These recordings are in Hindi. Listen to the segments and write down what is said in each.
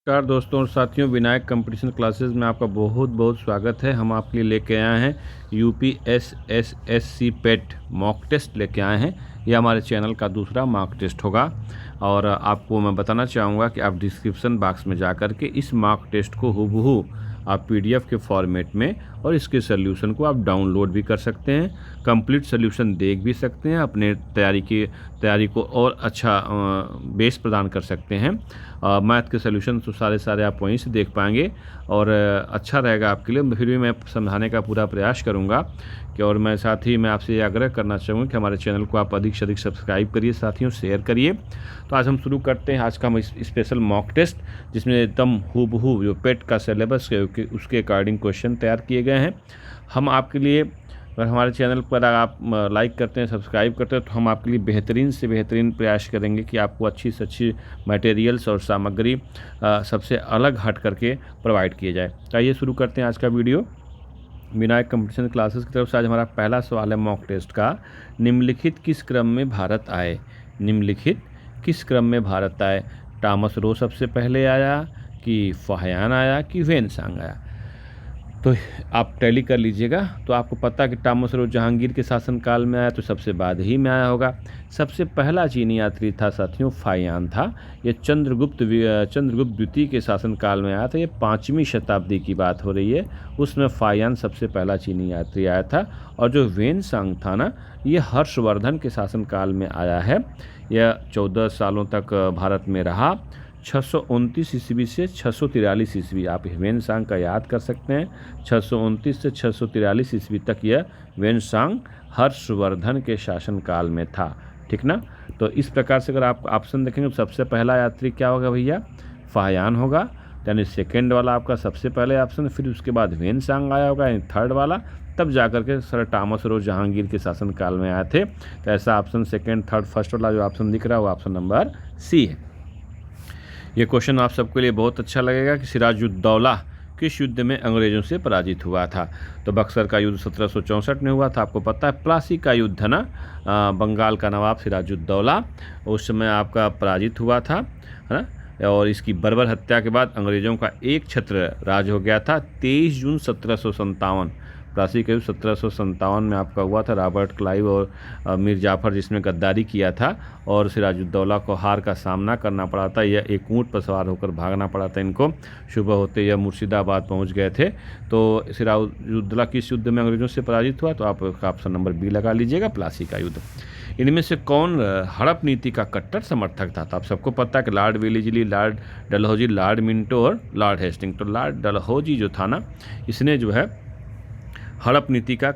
नमस्कार दोस्तों और साथियों, विनायक कंपटीशन क्लासेस में आपका बहुत बहुत स्वागत है। हम आपके लिए लेके आए हैं यूपीएसएसएससी पेट मॉक टेस्ट लेके आए हैं। ये हमारे चैनल का दूसरा मॉक टेस्ट होगा और आपको मैं बताना चाहूँगा कि आप डिस्क्रिप्शन बॉक्स में जा कर के इस मॉक टेस्ट को हूबहू आप पीडीएफ के फॉर्मेट में और इसके सोल्यूशन को आप डाउनलोड भी कर सकते हैं, कंप्लीट सोल्यूशन देख भी सकते हैं, अपने तैयारी को और अच्छा बेस प्रदान कर सकते हैं। मैथ के सोल्यूशन तो सारे आप वहीं से देख पाएंगे और अच्छा रहेगा आपके लिए। फिर भी मैं समझाने का पूरा प्रयास करूँगा कि और मैं साथ ही मैं आपसे ये आग्रह करना चाहूँगा कि हमारे चैनल को आप अधिक से अधिक सब्सक्राइब करिए, साथियों शेयर करिए। तो आज हम शुरू करते हैं आज का हम स्पेशल मॉक टेस्ट, जिसमें एकदम हूबहू जो पेट का सिलेबस है उसके अकॉर्डिंग क्वेश्चन तैयार किए गए हैं। हम आपके लिए, अगर हमारे चैनल पर आप लाइक करते हैं, सब्सक्राइब करते हैं, तो हम आपके लिए बेहतरीन से बेहतरीन प्रयास करेंगे कि आपको अच्छी से अच्छी मटेरियल्स और सामग्री सबसे अलग हट करके प्रोवाइड किए जाए। आइए शुरू करते हैं आज का वीडियो। विनायक कंपटीशन क्लासेस की तरफ से आज हमारा पहला सवाल है मॉक टेस्ट का। निम्नलिखित किस क्रम में भारत आए? निम्नलिखित किस क्रम में भारत आए? टॉमस रो सबसे पहले आया कि फाहियान आया कि वेनसांग आया? तो आप टैली कर लीजिएगा। तो आपको पता है कि टॉमस रो जहांगीर के शासनकाल में आया, तो सबसे बाद ही में आया होगा। सबसे पहला चीनी यात्री था साथियों फाहियान था। ये चंद्रगुप्त द्वितीय के शासनकाल में आया था। ये 5वीं शताब्दी की बात हो रही है, उसमें फाहियान सबसे पहला चीनी यात्री आया था। और जो वेनसांग था ना, ये हर्षवर्धन के शासनकाल में आया है। यह 14 सालों तक भारत में रहा, 629 ईस्वी से 643 ईस्वी। आप वेनसांग का याद कर सकते हैं। 629 से 643 ईस्वी तक यह वेनसांग हर्षवर्धन के शासनकाल में था, ठीक ना। तो इस प्रकार से अगर आप ऑप्शन देखेंगे तो सबसे पहला यात्री क्या होगा भैया? फाहियान होगा, यानी सेकेंड वाला आपका सबसे पहले ऑप्शन। फिर उसके बाद वेनसांग आया होगा, यानी थर्ड वाला। तब जाकर के सर टॉमस रो जहांगीर के शासनकाल में आए थे। तो ऐसा ऑप्शन सेकेंड, थर्ड, फर्स्ट वाला जो ऑप्शन दिख रहा है वो ऑप्शन नंबर सी है। ये क्वेश्चन आप सबके लिए बहुत अच्छा लगेगा कि सिराजुद्दौला किस युद्ध में अंग्रेजों से पराजित हुआ था? तो बक्सर का युद्ध 1764 में हुआ था, आपको पता है। प्लासी का युद्ध है ना, बंगाल का नवाब सिराजुद्दौला उस समय आपका पराजित हुआ था, है ना। और इसकी बर्बर हत्या के बाद अंग्रेजों का एक छत्र राज हो गया था। 23 जून 1757 प्लासी का युद्ध 1757 में आपका हुआ था। रॉबर्ट क्लाइव और मीर जाफ़र जिसमें गद्दारी किया था और सिराजुद्दौला को हार का सामना करना पड़ा था। यह एक ऊँट पर सवार होकर भागना पड़ा था इनको। सुबह होते यह मुर्शिदाबाद पहुंच गए थे। तो सिराजुद्दौला किस युद्ध में अंग्रेजों से पराजित हुआ? तो आप ऑप्शन नंबर बी लगा लीजिएगा, प्लासी का युद्ध। इनमें से कौन हड़प नीति का कट्टर समर्थक था? तो आप सबको पता है कि Lord Wellesley, Lord Dalhousie, Lord Minto और लॉर्ड हेस्टिंग। तो लॉर्ड डलहौजी जो था ना, इसने जो है हड़प नीति का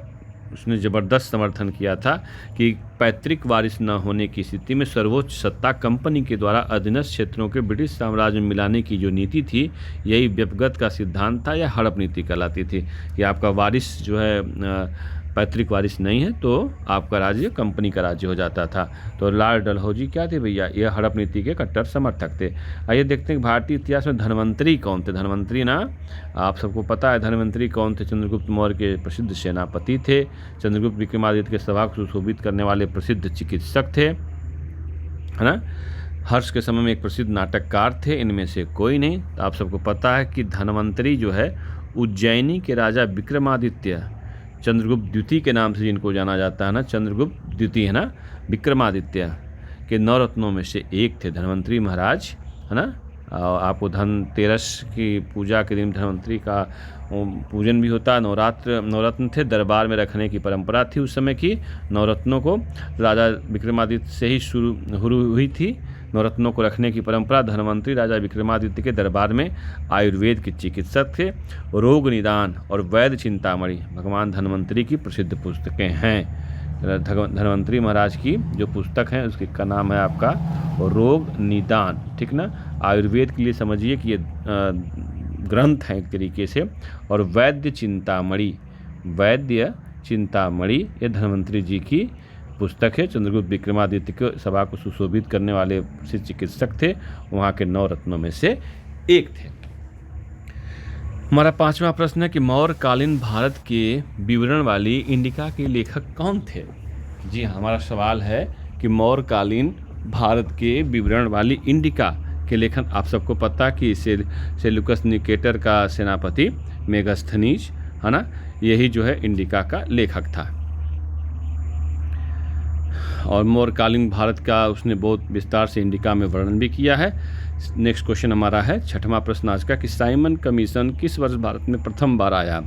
उसने ज़बरदस्त समर्थन किया था कि पैतृक वारिस न होने की स्थिति में सर्वोच्च सत्ता कंपनी के द्वारा अधीनस्थ क्षेत्रों के ब्रिटिश साम्राज्य में मिलाने की जो नीति थी, यही व्यपगत का सिद्धांत था या हड़प नीति कहलाती थी। कि आपका वारिस जो है पैतृक वारिस नहीं है तो आपका राज्य कंपनी का राज्य हो जाता था। तो लॉर्ड डलहौजी क्या थे भैया? यह हड़प नीति के कट्टर समर्थक थे। आइए देखते हैं भारतीय इतिहास में धन्वंतरी कौन थे। धन्वंतरी ना, आप सबको पता है धन्वंतरी कौन थे? चंद्रगुप्त मौर्य के प्रसिद्ध सेनापति थे। चंद्रगुप्त विक्रमादित्य के सभा को सुशोभित करने वाले प्रसिद्ध चिकित्सक थे, है ना। हर्ष के समय में एक प्रसिद्ध नाटककार थे। इनमें से कोई नहीं। तो आप सबको पता है कि धन्वंतरी जो है उज्जैनी के राजा विक्रमादित्य, चंद्रगुप्त द्वितीय के नाम से जिनको जाना जाता है ना, चंद्रगुप्त द्वितीय है ना, विक्रमादित्य के 9 रत्नों में से एक थे धन्वंतरी महाराज, है ना। आपको धनतेरस की पूजा के दिन धन्वंतरी का पूजन भी होता है। नवरत्न थे, दरबार में रखने की परंपरा थी उस समय की। नवरत्नों को राजा विक्रमादित्य से ही शुरू हुई थी। नवरत्नों को रखने की परंपरा। धन्वंतरी राजा विक्रमादित्य के दरबार में आयुर्वेद के चिकित्सक थे। रोग निदान और वैद्य चिंतामणि भगवान धन्वंतरी की प्रसिद्ध पुस्तकें हैं। धन्वंतरी महाराज की जो पुस्तक है उसकी का नाम है आपका रोग निदान, ठीक ना। आयुर्वेद के लिए समझिए कि ये ग्रंथ हैं एक तरीके से। और वैद्य चिंतामणि ये धन्वंतरी जी की पुस्तक है। चंद्रगुप्त विक्रमादित्य के सभा को सुशोभित करने वाले प्रसिद्ध चिकित्सक थे, वहाँ के 9 रत्नों में से एक थे। हमारा 5वां प्रश्न है कि मौर्यकालीन भारत के विवरण वाली इंडिका के लेखक कौन थे? जी हाँ, हमारा सवाल है कि मौर्यकालीन भारत के विवरण वाली इंडिका के लेखन आप सबको पता कि सेल्यूकस निकेटर का सेनापति मेगास्थनीज, है ना, यही जो है इंडिका का लेखक था। और मौर्यकालीन भारत का उसने बहुत विस्तार से इंडिका में वर्णन भी किया है। नेक्स्ट क्वेश्चन हमारा है 6वां प्रश्न आज का कि साइमन कमीशन किस वर्ष भारत में प्रथम बार आया।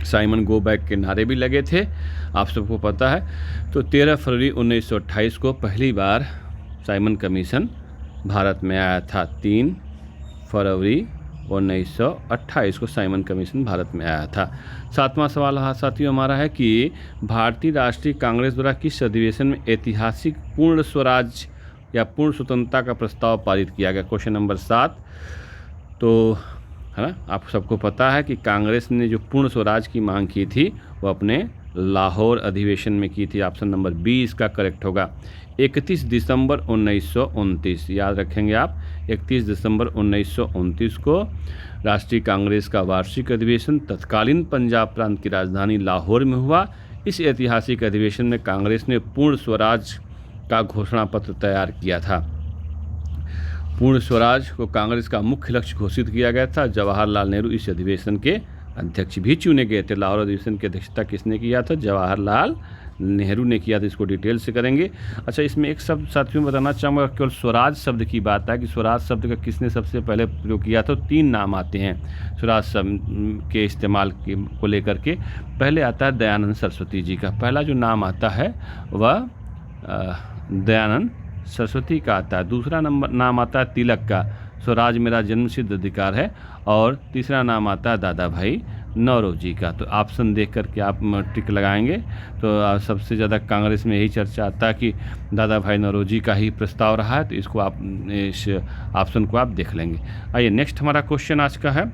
साइमन गो बैक के नारे भी लगे थे, आप सबको पता है। तो 13 फरवरी 1928 को पहली बार साइमन कमीशन भारत में आया था। 3 फरवरी 1928 को साइमन कमीशन भारत में आया था। 7वां सवाल साथियों हमारा है कि भारतीय राष्ट्रीय कांग्रेस द्वारा किस अधिवेशन में ऐतिहासिक पूर्ण स्वराज या पूर्ण स्वतंत्रता का प्रस्ताव पारित किया गया। Question number 7। तो है ना, आप सबको पता है कि कांग्रेस ने जो पूर्ण स्वराज की मांग की थी वो अपने लाहौर अधिवेशन में की थी। ऑप्शन नंबर बी इसका करेक्ट होगा। 31 दिसंबर 1929, याद रखेंगे आप, 31 दिसंबर 1929 को राष्ट्रीय कांग्रेस का वार्षिक अधिवेशन तत्कालीन पंजाब प्रांत की राजधानी लाहौर में हुआ। इस ऐतिहासिक अधिवेशन में कांग्रेस ने पूर्ण स्वराज का घोषणा पत्र तैयार किया था। पूर्ण स्वराज को कांग्रेस का मुख्य लक्ष्य घोषित किया गया था। जवाहरलाल नेहरू इस अधिवेशन के अध्यक्ष भी चुने गए थे। लाहौर अधिवेशन की अध्यक्षता किसने किया था? जवाहरलाल नेहरू ने किया था। इसको डिटेल से करेंगे। अच्छा, इसमें एक शब्द साथियों बताना चाहूँगा, केवल स्वराज शब्द की बात है कि स्वराज शब्द का किसने सबसे पहले प्रयोग किया था। 3 नाम आते हैं स्वराज शब्द के इस्तेमाल को लेकर के। पहले आता है दयानंद सरस्वती जी का, पहला जो नाम आता है वह दयानंद सरस्वती का आता है। दूसरा नाम आता है तिलक का, स्वराज मेरा जन्मसिद्ध अधिकार है। और तीसरा नाम आता है दादा भाई नौरोजी का। तो ऑप्शन देख करके आप टिक लगाएंगे तो सबसे ज़्यादा कांग्रेस में यही चर्चा आता है कि दादा भाई नौरोजी का ही प्रस्ताव रहा है। तो इसको आप इस ऑप्शन को आप देख लेंगे। आइए नेक्स्ट हमारा क्वेश्चन आज का है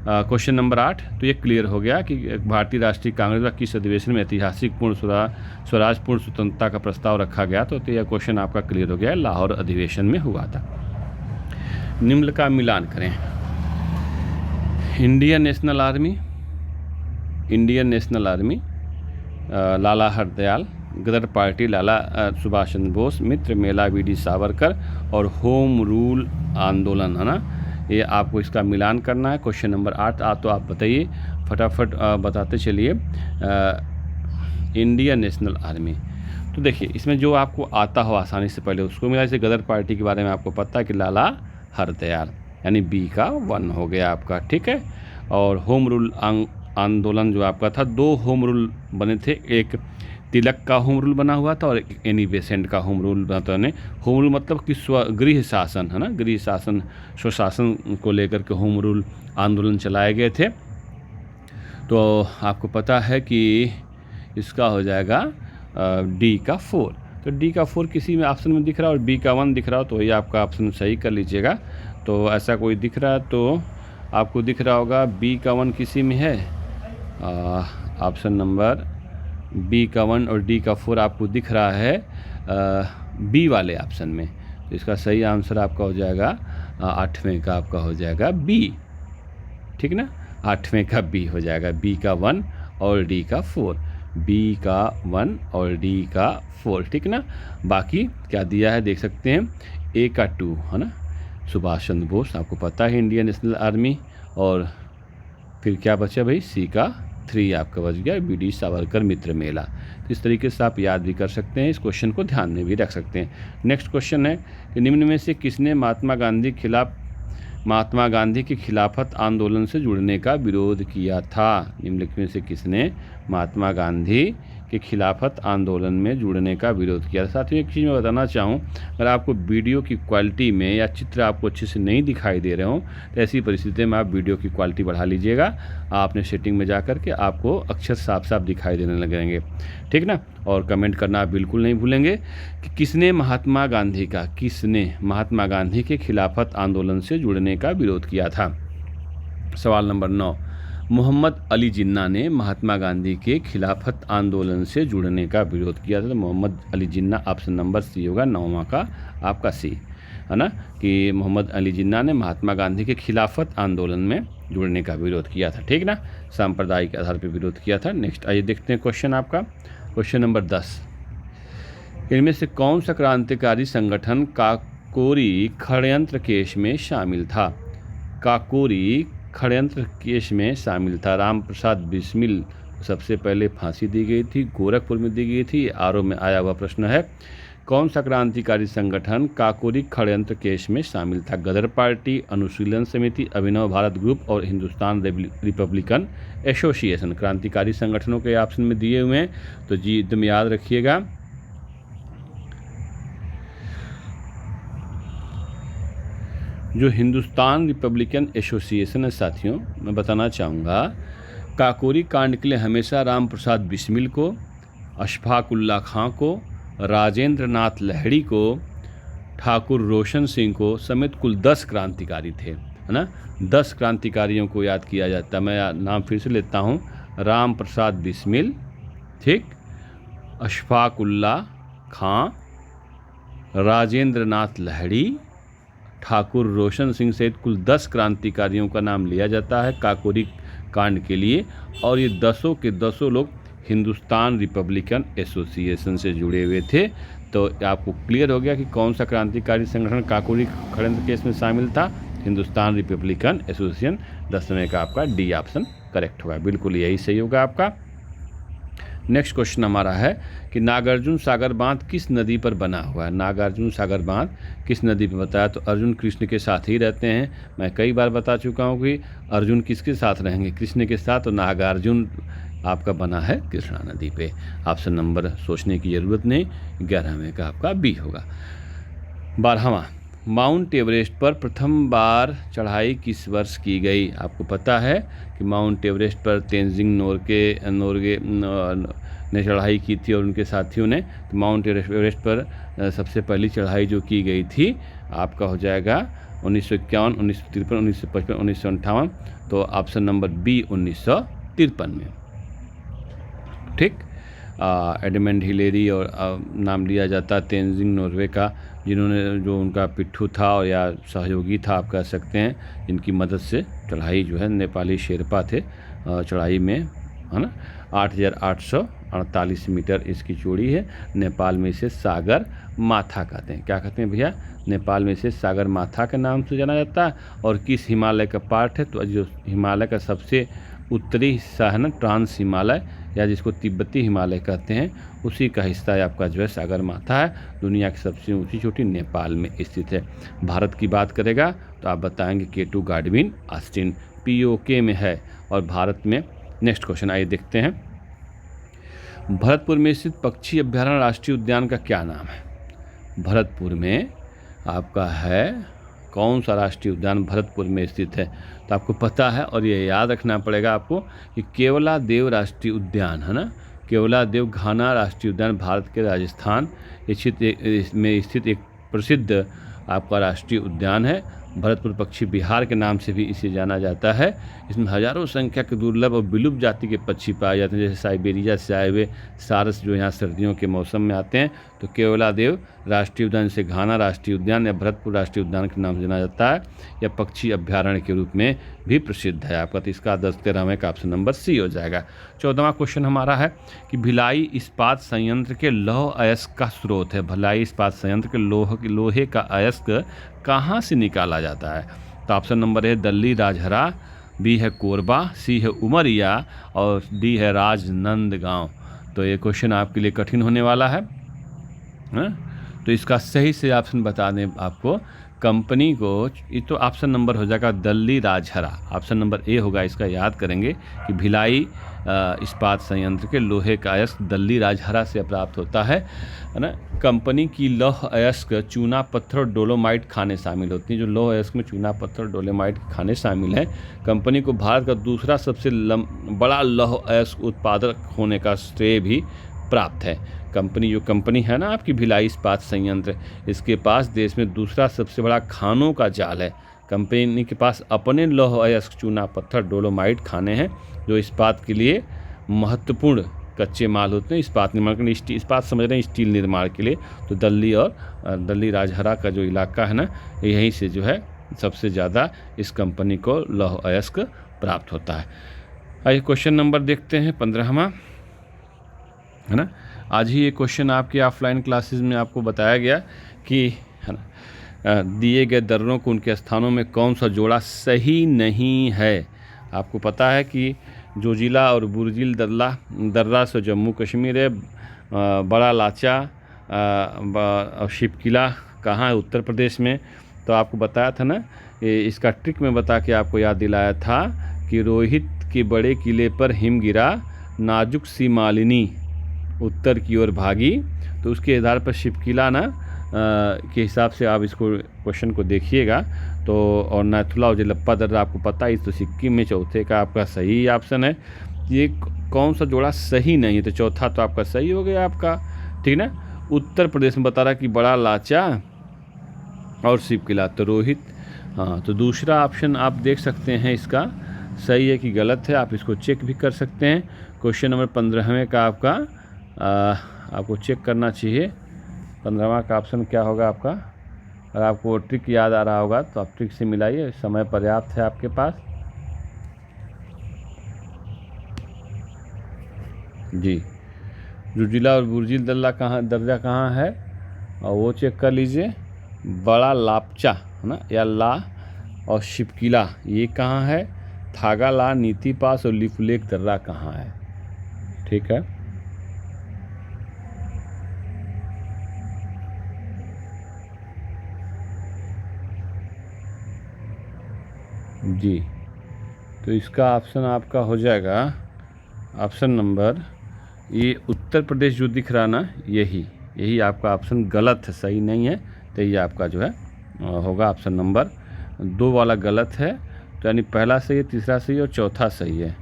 क्वेश्चन नंबर 8। तो ये क्लियर हो गया कि भारतीय राष्ट्रीय कांग्रेस का किस अधिवेशन में ऐतिहासिक पूर्ण स्वराज पूर्ण स्वतंत्रता का प्रस्ताव रखा गया। तो यह क्वेश्चन आपका क्लियर हो गया, लाहौर अधिवेशन में हुआ था। निम्न का मिलान करें। इंडियन नेशनल आर्मी लाला हरदयाल, गदर पार्टी लाला सुभाष चंद्र बोस, मित्र मेला वीडी सावरकर और होम रूल आंदोलन, है ना, ये आपको इसका मिलान करना है। क्वेश्चन नंबर 8 तो आप बताइए, फटाफट बताते चलिए। इंडियन नेशनल आर्मी, तो देखिए इसमें जो आपको आता हो आसानी से पहले उसको मिला। जैसे गदर पार्टी के बारे में आपको पता है कि लाला हरदयाल, यानी बी का 1 हो गया आपका, ठीक है। और होम रूल आंदोलन जो आपका था, 2 होम रूल बने थे, एक तिलक का होम रूल बना हुआ था और एक एनी बेसेंट का होम रूल बना था। होम रूल मतलब कि गृह शासन, है ना, गृह शासन स्वशासन को लेकर के होम रूल आंदोलन चलाए गए थे। तो आपको पता है कि इसका हो जाएगा डी का 4। तो डी का 4 किसी में ऑप्शन में दिख रहा है और बी का 1 दिख रहा हो तो ये आपका ऑप्शन सही कर लीजिएगा। तो ऐसा कोई दिख रहा है तो आपको दिख रहा होगा बी का 1 किसी में है, ऑप्शन नंबर बी का 1 और डी का 4 आपको दिख रहा है बी वाले ऑप्शन में। तो इसका सही आंसर आपका हो जाएगा 8वें का आपका हो जाएगा बी, ठीक ना, 8वें का बी हो जाएगा, बी का 1 और डी का 4, बी का 1 और डी का 4, ठीक ना। बाकी क्या दिया है देख सकते हैं, ए का 2, है ना, सुभाष चंद्र बोस आपको पता है इंडियन नेशनल आर्मी, और फिर क्या बचा भाई, सी का 3 आपका बच गया, वीडी सावरकर मित्र मेला। तो इस तरीके से आप याद भी कर सकते हैं, इस क्वेश्चन को ध्यान में भी रख सकते हैं। नेक्स्ट क्वेश्चन है कि निम्न में से किसने महात्मा गांधी के खिलाफत आंदोलन से जुड़ने का विरोध किया था। निम्नलिखित में से किसने महात्मा गांधी के खिलाफत आंदोलन में जुड़ने का विरोध किया। साथ ही एक चीज़ मैं बताना चाहूँ, अगर आपको वीडियो की क्वालिटी में या चित्र आपको अच्छे से नहीं दिखाई दे रहे हों तो ऐसी परिस्थिति में आप वीडियो की क्वालिटी बढ़ा लीजिएगा। आपने सेटिंग में जा कर के आपको अक्षर साफ साफ दिखाई देने लगेंगे, ठीक ना। और कमेंट करना आप बिल्कुल नहीं भूलेंगे कि किसने महात्मा गांधी के खिलाफत आंदोलन से जुड़ने का विरोध किया था। सवाल नंबर 9, मोहम्मद अली जिन्ना ने महात्मा गांधी के खिलाफत आंदोलन से जुड़ने का विरोध किया था। तो Mohammad Ali Jinnah option number C होगा, 9वां का आपका सी, है ना, कि मोहम्मद अली जिन्ना ने महात्मा गांधी के खिलाफत आंदोलन में जुड़ने का विरोध किया था, ठीक ना, सांप्रदायिक आधार पर विरोध किया था। नेक्स्ट आइए देखते हैं क्वेश्चन आपका, क्वेश्चन नंबर 10। इनमें से कौन सा क्रांतिकारी संगठन का काकोरी षड्यंत्र केस में शामिल था? काकोरी षड्यंत्र केस में शामिल था। राम प्रसाद बिस्मिल सबसे पहले फांसी दी गई थी, गोरखपुर में दी गई थी। आरओ में आया हुआ प्रश्न है। कौन सा क्रांतिकारी संगठन काकोरी षड्यंत्र केस में शामिल था? गदर पार्टी, अनुशीलन समिति, अभिनव भारत ग्रुप और हिंदुस्तान रिपब्लिकन एसोसिएशन। क्रांतिकारी संगठनों के ऑप्शन में दिए हुए हैं, तो जी एकदम याद रखिएगा। जो हिंदुस्तान रिपब्लिकन एसोसिएशन है साथियों, मैं बताना चाहूँगा, काकोरी कांड के लिए हमेशा राम प्रसाद बिस्मिल को, अशफाक उल्ला खां को, राजेंद्र नाथ लहड़ी को, ठाकुर रोशन सिंह को समेत कुल 10 क्रांतिकारी थे, है ना। 10 क्रांतिकारियों को याद किया जाता है। मैं नाम फिर से लेता हूँ। राम प्रसाद बिस्मिल, ठीक, अशफाक उल्ला खां, राजेंद्र नाथ लहड़ी, ठाकुर रोशन सिंह सहित कुल 10 क्रांतिकारियों का नाम लिया जाता है काकोरी कांड के लिए। और ये 10 के 10 लोग हिंदुस्तान रिपब्लिकन एसोसिएशन से जुड़े हुए थे। तो आपको क्लियर हो गया कि कौन सा क्रांतिकारी संगठन काकोरी षड्यंत्र केस में शामिल था? Hindustan republican association. 10वें का आपका डी ऑप्शन करेक्ट होगा, बिल्कुल यही सही होगा आपका। नेक्स्ट क्वेश्चन हमारा है कि नागार्जुन सागर बांध किस नदी पर बना हुआ है? नागार्जुन सागर बांध किस नदी पर बताया? तो अर्जुन कृष्ण के साथ ही रहते हैं। मैं कई बार बता चुका हूँ कि अर्जुन किसके साथ रहेंगे? कृष्ण के साथ। तो नागार्जुन आपका बना है कृष्णा नदी पे। ऑप्शन नंबर सोचने की ज़रूरत नहीं, 11वें का आपका बी होगा। 12वां, माउंट एवरेस्ट पर प्रथम बार चढ़ाई किस वर्ष की गई? आपको पता है कि माउंट एवरेस्ट पर तेनजिंग नोरगे ने चढ़ाई की थी और उनके साथियों ने। तो माउंट एवरेस्ट पर सबसे पहली चढ़ाई जो की गई थी आपका हो जाएगा 1951, 1953, 1955, 1958। तो ऑप्शन नंबर बी 1953 में, ठीक। एडमंड हिलेरी और नाम लिया जाता है तेनजिंग नोरगे का, जिन्होंने जो उनका पिट्ठू था और या सहयोगी था आप कह सकते हैं, जिनकी मदद से चढ़ाई जो है, नेपाली शेरपा थे चढ़ाई में, है ना। 8,848 मीटर इसकी चौड़ी है। नेपाल में इसे सागर माथा कहते हैं। क्या कहते हैं भैया? नेपाल में इसे सागर माथा के नाम से जाना जाता है। और किस हिमालय का पार्ट है? तो जो हिमालय का सबसे उत्तरी हिस्सा है ना, ट्रांस हिमालय या जिसको तिब्बती हिमालय कहते हैं, उसी का हिस्सा है आपका जो है सागर माथा है। दुनिया की सबसे ऊंची चोटी नेपाल में स्थित है। भारत की बात करेगा तो आप बताएंगे K2 गाडविन ऑस्टिन POK में है और भारत में। नेक्स्ट क्वेश्चन आइए देखते हैं। भरतपुर में स्थित पक्षी अभ्यारण्य राष्ट्रीय उद्यान का क्या नाम है? भरतपुर में आपका है कौन सा राष्ट्रीय उद्यान भरतपुर में स्थित है? तो आपको पता है और ये याद रखना पड़ेगा आपको कि केवलादेव राष्ट्रीय उद्यान, है ना। केवलादेव घाना राष्ट्रीय उद्यान भारत के राजस्थान में स्थित एक प्रसिद्ध आपका राष्ट्रीय उद्यान है। भरतपुर पक्षी बिहार के नाम से भी इसे जाना जाता है। इसमें हजारों संख्या के दुर्लभ और विलुप्त जाति के पक्षी पाए जाते हैं, जैसे साइबेरिया से आए हुए सारस जो यहाँ सर्दियों के मौसम में आते हैं। तो केवलादेव राष्ट्रीय उद्यान से घाना राष्ट्रीय उद्यान या भरतपुर राष्ट्रीय उद्यान के नाम से जाना जाता है, या पक्षी अभ्यारण्य के रूप में भी प्रसिद्ध है आपका। तो इसका 10-13वें का ऑप्शन नंबर सी हो जाएगा। 14वां क्वेश्चन हमारा है कि भिलाई इस्पात संयंत्र के लौह अयस्क का स्रोत है। भिलाई इस्पात संयंत्र के लोहे का अयस्क कहाँ से निकाला जाता है? तो ऑप्शन नंबर है दिल्ली राजहरा, बी है कोरबा, सी है उमरिया और डी है राजनंदगांव। तो ये क्वेश्चन आपके लिए कठिन होने वाला है। तो इसका सही से ऑप्शन बता दें आपको, कंपनी को, ये तो ऑप्शन नंबर हो जाएगा Delhi Rajhara. Option number A होगा, इसका याद करेंगे कि भिलाई इस्पात संयंत्र के लोहे का अयस्क दिल्ली राजहरा से प्राप्त होता है ना। कंपनी की लौह अयस्क चूना पत्थर डोलोमाइट खाने शामिल होती हैं। जो लौह अयस्क में चूना पत्थर डोलोमाइट खाने शामिल हैं। कंपनी को भारत का दूसरा सबसे बड़ा लौह अयस्क उत्पादक होने का श्रेय भी प्राप्त है। कंपनी है ना आपकी भिलाई इस्पात संयंत्र, इसके पास देश में दूसरा सबसे बड़ा खानों का जाल है। कंपनी के पास अपने लौह अयस्क चूना पत्थर डोलोमाइट खाने हैं, जो इस्पात के लिए महत्वपूर्ण कच्चे माल होते हैं। इस्पात निर्माण के लिए इस्पात समझ रहे हैं, स्टील निर्माण के लिए। तो दिल्ली और दिल्ली राजहरा का जो इलाका है ना, यहीं से जो है सबसे ज़्यादा इस कंपनी को लौह अयस्क प्राप्त होता है। आइए क्वेश्चन नंबर देखते हैं 15वां, है ना। आज ही ये क्वेश्चन आपके ऑफलाइन क्लासेस में आपको बताया गया कि, है ना, दिए गए दर्रों को उनके स्थानों में कौन सा जोड़ा सही नहीं है। आपको पता है कि जोजिला और बुर्जिल दर्रा से जम्मू कश्मीर है, बड़ा लाचा और शिपकिला कहाँ है, उत्तर प्रदेश में। तो आपको बताया था ना, इसका ट्रिक में बता के आपको याद दिलाया था कि रोहित के बड़े किले पर हिम गिरा, नाजुक सी मालिनी उत्तर की ओर भागी। तो उसके आधार पर शिपकिला ना के हिसाब से आप इसको क्वेश्चन को देखिएगा। तो और नाथुला और जलप्पा दर्रा आपको पता है, तो सिक्किम में चौथे का आपका सही ऑप्शन है। ये कौन सा जोड़ा सही नहीं है, तो चौथा तो आपका सही हो गया आपका, ठीक ना। उत्तर प्रदेश में बता रहा कि बड़ा लाचा और शिपकिला, तो रोहित। हाँ, तो दूसरा ऑप्शन आप देख सकते हैं इसका सही है कि गलत है, आप इसको चेक भी कर सकते हैं। क्वेश्चन नंबर 15वें का आपका आपको चेक करना चाहिए। 15वां का ऑप्शन क्या होगा आपका। अगर आपको ट्रिक याद आ रहा होगा तो आप ट्रिक से मिलाइए, समय पर्याप्त है आपके पास। जी, जोजिला और बुर्जिल दर्रा कहाँ है, और वो चेक कर लीजिए। बड़ा लापचा है ना, या ला और शिपकिला ये कहाँ है। थागा ला, नीति पास और लिफुलेख दर्रा कहाँ है, ठीक है। जी, तो इसका ऑप्शन आपका हो जाएगा ऑप्शन नंबर, ये उत्तर प्रदेश जो दिख रहा ना, यही आपका ऑप्शन गलत है, सही नहीं है। तो ये आपका जो है होगा ऑप्शन नंबर 2 वाला गलत है। तो यानी पहला सही है, तीसरा सही और चौथा सही है।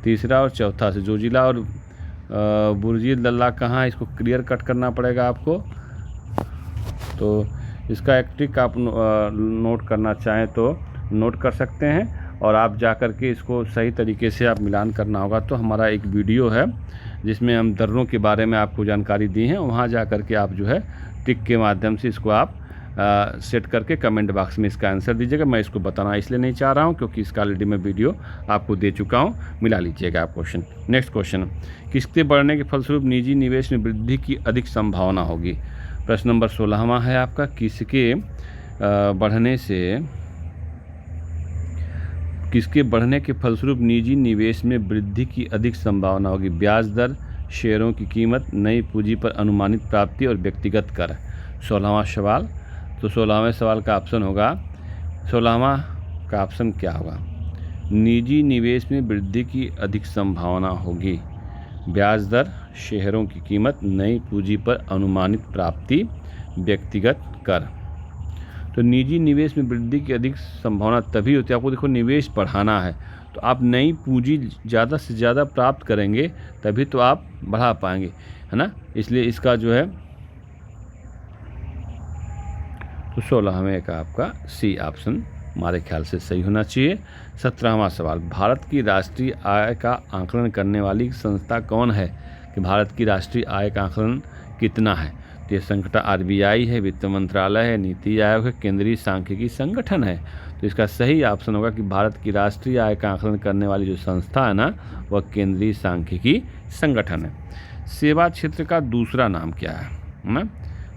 तीसरा और चौथा से जोजिला और बुर्जिल दर्रा कहाँ, इसको क्लियर कट करना पड़ेगा आपको। तो इसका एक ट्रिक आप नोट करना चाहें तो नोट कर सकते हैं, और आप जा कर के इसको सही तरीके से आप मिलान करना होगा। तो हमारा एक वीडियो है जिसमें हम दर्रों के बारे में आपको जानकारी दी है, वहाँ जा कर के आप जो है ट्रिक के माध्यम से इसको आप सेट करके कमेंट बॉक्स में इसका आंसर दीजिएगा। मैं इसको बताना इसलिए नहीं चाह रहा हूँ क्योंकि इसका ऑलरेडी मैं वीडियो आपको दे चुका हूँ, मिला लीजिएगा आप क्वेश्चन। नेक्स्ट क्वेश्चन, किसके बढ़ने के फलस्वरूप निजी निवेश में वृद्धि की अधिक संभावना होगी। प्रश्न नंबर 16वां है आपका, किसके बढ़ने के फलस्वरूप निजी निवेश में वृद्धि की अधिक संभावना होगी। ब्याज दर, शेयरों की कीमत, नई पूंजी पर अनुमानित प्राप्ति और व्यक्तिगत कर। 16वां सवाल, तो 16वें सवाल का ऑप्शन होगा, 16वां का ऑप्शन क्या होगा। निजी निवेश में वृद्धि की अधिक संभावना होगी, ब्याज दर, शेयरों की कीमत, नई पूंजी पर अनुमानित प्राप्ति, व्यक्तिगत कर। तो निजी निवेश में वृद्धि की अधिक संभावना तभी होती है, आपको देखो निवेश बढ़ाना है तो आप नई पूंजी ज़्यादा से ज़्यादा प्राप्त करेंगे, तभी तो आप बढ़ा पाएंगे, है ना। इसलिए इसका जो है तो 16वें का आपका सी ऑप्शन हमारे ख्याल से सही होना चाहिए। 17वां सवाल, भारत की राष्ट्रीय आय का आकलन करने वाली संस्था कौन है, कि भारत की राष्ट्रीय आय का आकलन कितना है। तो ये संगठन RBI है, वित्त मंत्रालय है, नीति आयोग है, केंद्रीय सांख्यिकी संगठन है। तो इसका सही ऑप्शन होगा कि भारत की राष्ट्रीय आय का आकलन करने वाली जो संस्था है ना, वह केंद्रीय सांख्यिकी संगठन है। सेवा क्षेत्र का दूसरा नाम क्या है ना,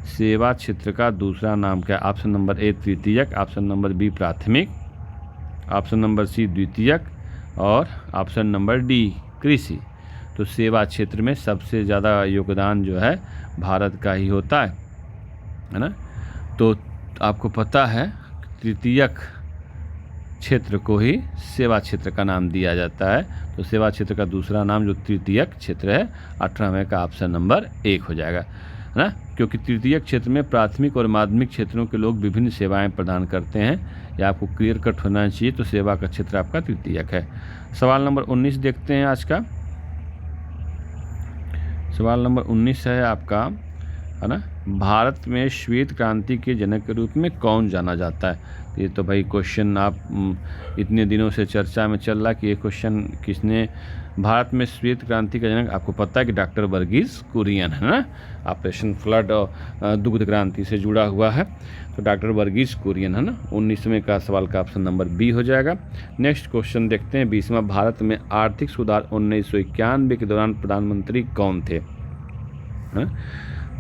सेवा क्षेत्र का दूसरा नाम क्या है। ऑप्शन नंबर A तृतीयक, ऑप्शन नंबर B प्राथमिक, ऑप्शन नंबर C द्वितीयक, और ऑप्शन नंबर D कृषि। तो सेवा क्षेत्र में सबसे ज़्यादा योगदान जो है भारत का ही होता है ना। तो आपको पता है तृतीयक क्षेत्र को ही सेवा क्षेत्र का नाम दिया जाता है। तो सेवा क्षेत्र का दूसरा नाम जो तृतीयक क्षेत्र है, 18वें का ऑप्शन नंबर 1 हो जाएगा, है ना। क्योंकि तृतीयक क्षेत्र में प्राथमिक और माध्यमिक क्षेत्रों के लोग विभिन्न सेवाएं प्रदान करते हैं, या आपको क्लियर कट होना चाहिए। तो सेवा का क्षेत्र आपका तृतीयक है। सवाल नंबर 19 देखते हैं आज का। सवाल नंबर 19 है आपका, है ना, भारत में श्वेत क्रांति के जनक के रूप में कौन जाना जाता है। ये तो भाई क्वेश्चन आप इतने दिनों से चर्चा में चल रहा कि ये क्वेश्चन किसने, भारत में श्वेत क्रांति का जनक आपको पता है कि डॉक्टर वर्गीस कुरियन, है ना। ऑपरेशन फ्लड और दुग्ध क्रांति से जुड़ा हुआ है, तो डॉक्टर वर्गीस कुरियन, है ना। 19वें का सवाल का ऑप्शन नंबर B हो जाएगा। नेक्स्ट क्वेश्चन देखते हैं 20वां, भारत में आर्थिक सुधार 1991 के दौरान प्रधानमंत्री कौन थे।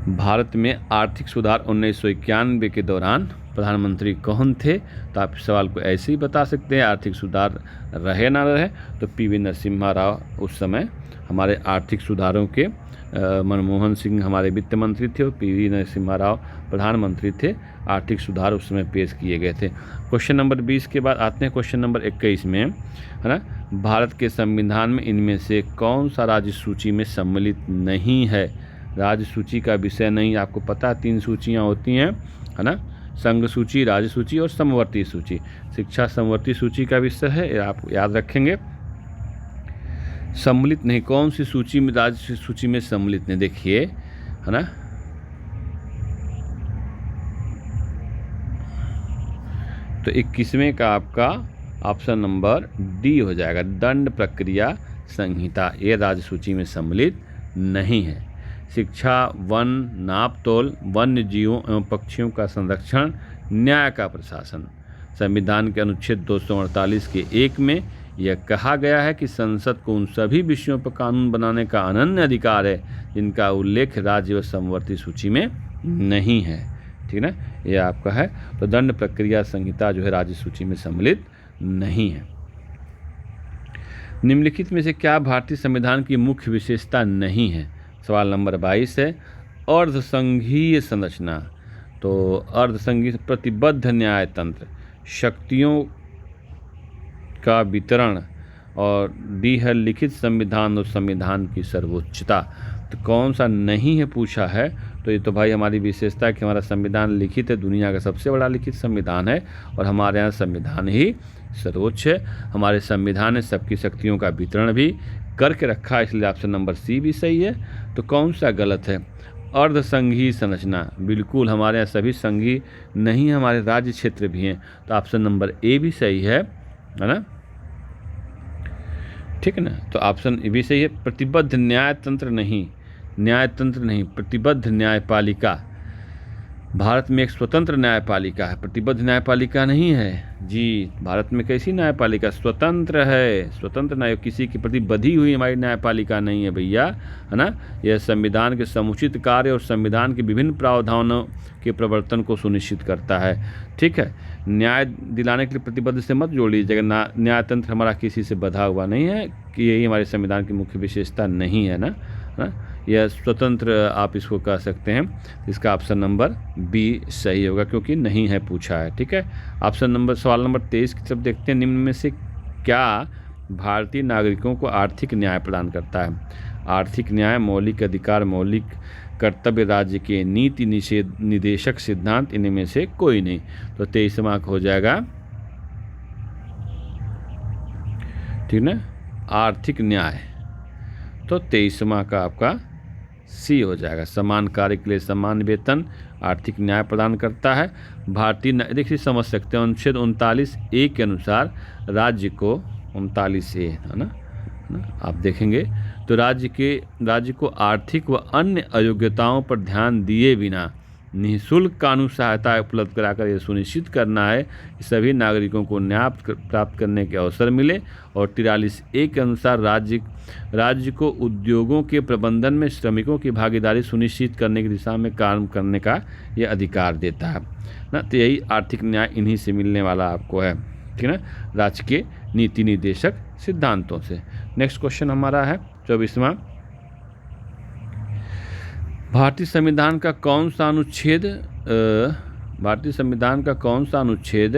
भारत में आर्थिक सुधार 1991 के दौरान प्रधानमंत्री कौन थे? तो आप इस सवाल को ऐसे ही बता सकते हैं, आर्थिक सुधार रहे ना रहे। तो पीवी नरसिम्हा राव उस समय हमारे आर्थिक सुधारों के मनमोहन सिंह हमारे वित्त मंत्री थे और पीवी नरसिम्हा राव प्रधानमंत्री थे। आर्थिक सुधार उस समय पेश किए गए थे। क्वेश्चन नंबर 20 के बाद आते हैं क्वेश्चन नंबर 21 में, है ना। भारत के संविधान में इनमें से कौन सा राज्य सूची में सम्मिलित नहीं है? राज्य सूची का विषय नहीं, आपको पता है 3 सूचियाँ होती हैं, है ना, संघ सूची, राज्य सूची और समवर्ती सूची। शिक्षा समवर्ती सूची का विषय है, आप याद रखेंगे। सम्मिलित नहीं, कौन सी सूची में, राज्य सूची में सम्मिलित नहीं, देखिए, है ना। तो 21वें का आपका ऑप्शन नंबर डी हो जाएगा, दंड प्रक्रिया संहिता। ये राज्य सूची में सम्मिलित नहीं है। शिक्षा, वन, नाप तोल, वन्य जीवों एवं पक्षियों का संरक्षण, न्याय का प्रशासन। संविधान के अनुच्छेद 248 के 1 में यह कहा गया है कि संसद को उन सभी विषयों पर कानून बनाने का अनन्य अधिकार है जिनका उल्लेख राज्य व समवर्ती सूची में नहीं है। ठीक है ना, यह आपका है। तो दंड प्रक्रिया संहिता जो है राज्य सूची में सम्मिलित नहीं है। निम्नलिखित में से क्या भारतीय संविधान की मुख्य विशेषता नहीं है? सवाल नंबर 22 है, अर्धसंघीय संरचना। तो अर्धसंघीय प्रतिबद्ध न्यायतंत्र, शक्तियों का वितरण, और डी है लिखित संविधान और संविधान की सर्वोच्चता। तो कौन सा नहीं है पूछा है? तो ये तो भाई हमारी विशेषता है कि हमारा संविधान लिखित है, दुनिया का सबसे बड़ा लिखित संविधान है और हमारे यहाँ संविधान ही सर्वोच्च है। हमारे संविधान ने सबकी शक्तियों का वितरण भी करके रखा है, इसलिए ऑप्शन नंबर सी भी सही है। तो कौन सा गलत है? अर्धसंघीय संरचना, बिल्कुल हमारे यहाँ सभी संघीय नहीं, हमारे राज्य क्षेत्र भी हैं। तो ऑप्शन नंबर ए भी सही है ना, ठीक है ना। तो ऑप्शन ए भी सही है। प्रतिबद्ध न्यायतंत्र नहीं, न्यायतंत्र नहीं, प्रतिबद्ध न्यायपालिका। भारत में एक स्वतंत्र न्यायपालिका है, प्रतिबद्ध न्यायपालिका नहीं है जी। भारत में कैसी न्यायपालिका? स्वतंत्र है, स्वतंत्र न्याय, किसी के प्रति बधी हुई हमारी न्यायपालिका नहीं है भैया, है ना। यह संविधान के समुचित कार्य और संविधान के विभिन्न प्रावधानों के प्रवर्तन को सुनिश्चित करता है। ठीक है, न्याय दिलाने के लिए प्रतिबद्ध से मत जोड़ लीजिएगा। न्यायतंत्र हमारा किसी से बधा हुआ नहीं है, कि यही हमारे संविधान की मुख्य विशेषता नहीं है ना, है ना। यह स्वतंत्र आप इसको कह सकते हैं। इसका ऑप्शन नंबर बी सही होगा, क्योंकि नहीं है पूछा है। ठीक है, ऑप्शन नंबर, सवाल नंबर 23 की तरफ देखते हैं। निम्न में से क्या भारतीय नागरिकों को आर्थिक न्याय प्रदान करता है? आर्थिक न्याय, मौलिक अधिकार, मौलिक कर्तव्य, राज्य के नीति निदेशक सिद्धांत, इनमें से कोई नहीं। तो 23वां हो जाएगा, ठीक ना, आर्थिक न्याय। तो 23वां का आपका सी हो जाएगा। समान कार्य के लिए समान वेतन, आर्थिक न्याय प्रदान करता है। भारतीय, देखिए समझ सकते हैं, अनुच्छेद 39A के अनुसार राज्य को, 39A है ना, आप देखेंगे तो राज्य को आर्थिक व अन्य अयोग्यताओं पर ध्यान दिए बिना निःशुल्क कानूनी सहायता उपलब्ध कराकर यह सुनिश्चित करना है कि सभी नागरिकों को न्याय प्राप्त करने के अवसर मिले। और 43A के अनुसार राज्य को उद्योगों के प्रबंधन में श्रमिकों की भागीदारी सुनिश्चित करने की दिशा में काम करने का यह अधिकार देता है ना। तो यही आर्थिक न्याय इन्हीं से मिलने वाला आपको है, ठीक है ना, राज्य के नीति निर्देशक सिद्धांतों से। नेक्स्ट क्वेश्चन हमारा है 24वां, भारतीय संविधान का कौन सा अनुच्छेद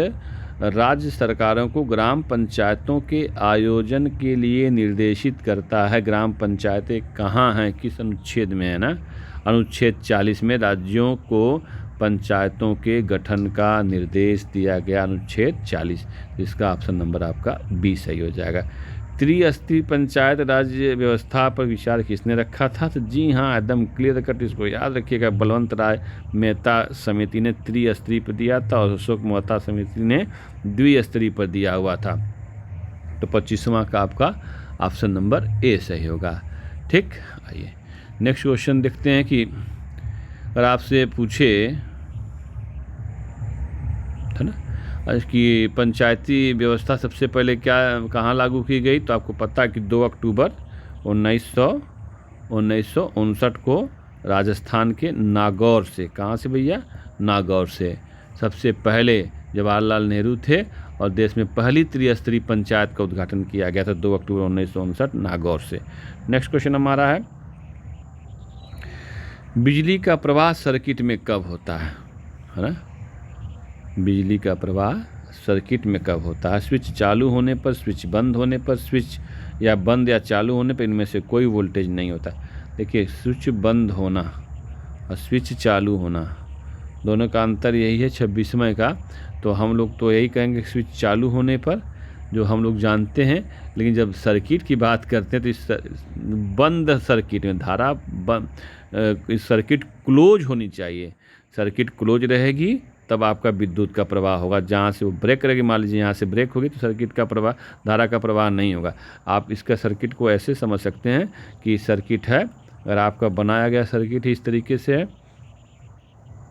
राज्य सरकारों को ग्राम पंचायतों के आयोजन के लिए निर्देशित करता है? ग्राम पंचायतें कहाँ हैं, किस अनुच्छेद में है ना? अनुच्छेद 40 में राज्यों को पंचायतों के गठन का निर्देश दिया गया, अनुच्छेद 40। इसका ऑप्शन नंबर आपका बी सही हो जाएगा। त्रिस्तरीय पंचायत राज्य व्यवस्था पर विचार किसने रखा था? तो जी हाँ, एकदम क्लियर कट, इसको याद रखिएगा। बलवंत राय मेहता समिति ने त्रिस्तरीय पर दिया था और अशोक मेहता समिति ने द्विस्तरीय पर दिया हुआ था। तो 25वां का आपका ऑप्शन नंबर ए सही होगा। ठीक, आइए नेक्स्ट क्वेश्चन देखते हैं कि अगर आपसे पूछे, है ना, कि पंचायती व्यवस्था सबसे पहले कहाँ लागू की गई, तो आपको पता है कि 2 अक्टूबर 1959 को राजस्थान के नागौर से, कहाँ से भैया, नागौर से। सबसे पहले जवाहरलाल नेहरू थे और देश में पहली त्रिस्तरीय पंचायत का उद्घाटन किया गया था 2 अक्टूबर 1959 नागौर से। नेक्स्ट क्वेश्चन हमारा है, बिजली का प्रवाह सर्किट में कब होता है ना? बिजली का प्रवाह सर्किट में कब होता है? स्विच चालू होने पर, स्विच बंद होने पर, स्विच या बंद या चालू होने पर, इनमें से कोई वोल्टेज नहीं होता। देखिए, स्विच बंद होना और स्विच चालू होना दोनों का अंतर यही है 26वें का। तो हम लोग तो यही कहेंगे स्विच चालू होने पर, जो हम लोग जानते हैं। लेकिन जब सर्किट की बात करते हैं तो इस बंद सर्किट में धारा इस सर्किट क्लोज होनी चाहिए। सर्किट क्लोज रहेगी तब आपका विद्युत का प्रवाह होगा। जहाँ से वो ब्रेक करेगी, मान लीजिए यहाँ से ब्रेक होगी तो सर्किट का प्रवाह, धारा का प्रवाह नहीं होगा। आप इसका सर्किट को ऐसे समझ सकते हैं कि सर्किट है, अगर आपका बनाया गया सर्किट ही इस तरीके से है,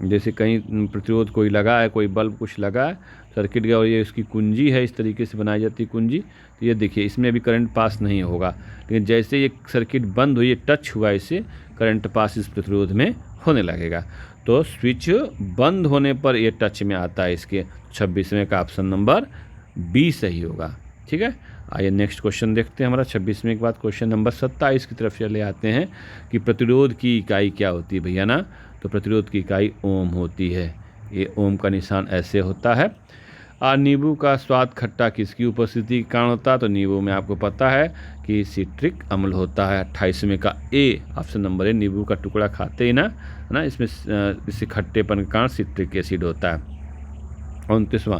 जैसे कहीं प्रतिरोध कोई लगा है, कोई बल्ब कुछ लगा है सर्किट का, और ये इसकी कुंजी है, इस तरीके से बनाई जाती है कुंजी। तो ये देखिए, इसमें भी करंट पास नहीं होगा, लेकिन जैसे ये सर्किट बंद हुई, टच हुआ, इससे करंट पास इस प्रतिरोध में होने लगेगा। तो स्विच बंद होने पर ये टच में आता है। इसके 26वें का ऑप्शन नंबर बी सही होगा। ठीक है, आइए नेक्स्ट क्वेश्चन देखते हैं। हमारा 26वें के बाद क्वेश्चन नंबर 27 की तरफ चले आते हैं कि प्रतिरोध की इकाई क्या होती है भैया ना? तो प्रतिरोध की इकाई ओम होती है। ये ओम का निशान ऐसे होता है। नींबू का स्वाद खट्टा किसकी उपस्थिति के कारण होता है? तो नींबू में आपको पता है कि सिट्रिक अम्ल होता है। 28वें का ए ऑप्शन नंबर ए, नींबू का टुकड़ा खाते ही ना, इसमें इससे खट्टेपन के कारण सिट्रिक एसिड होता है। 29वां,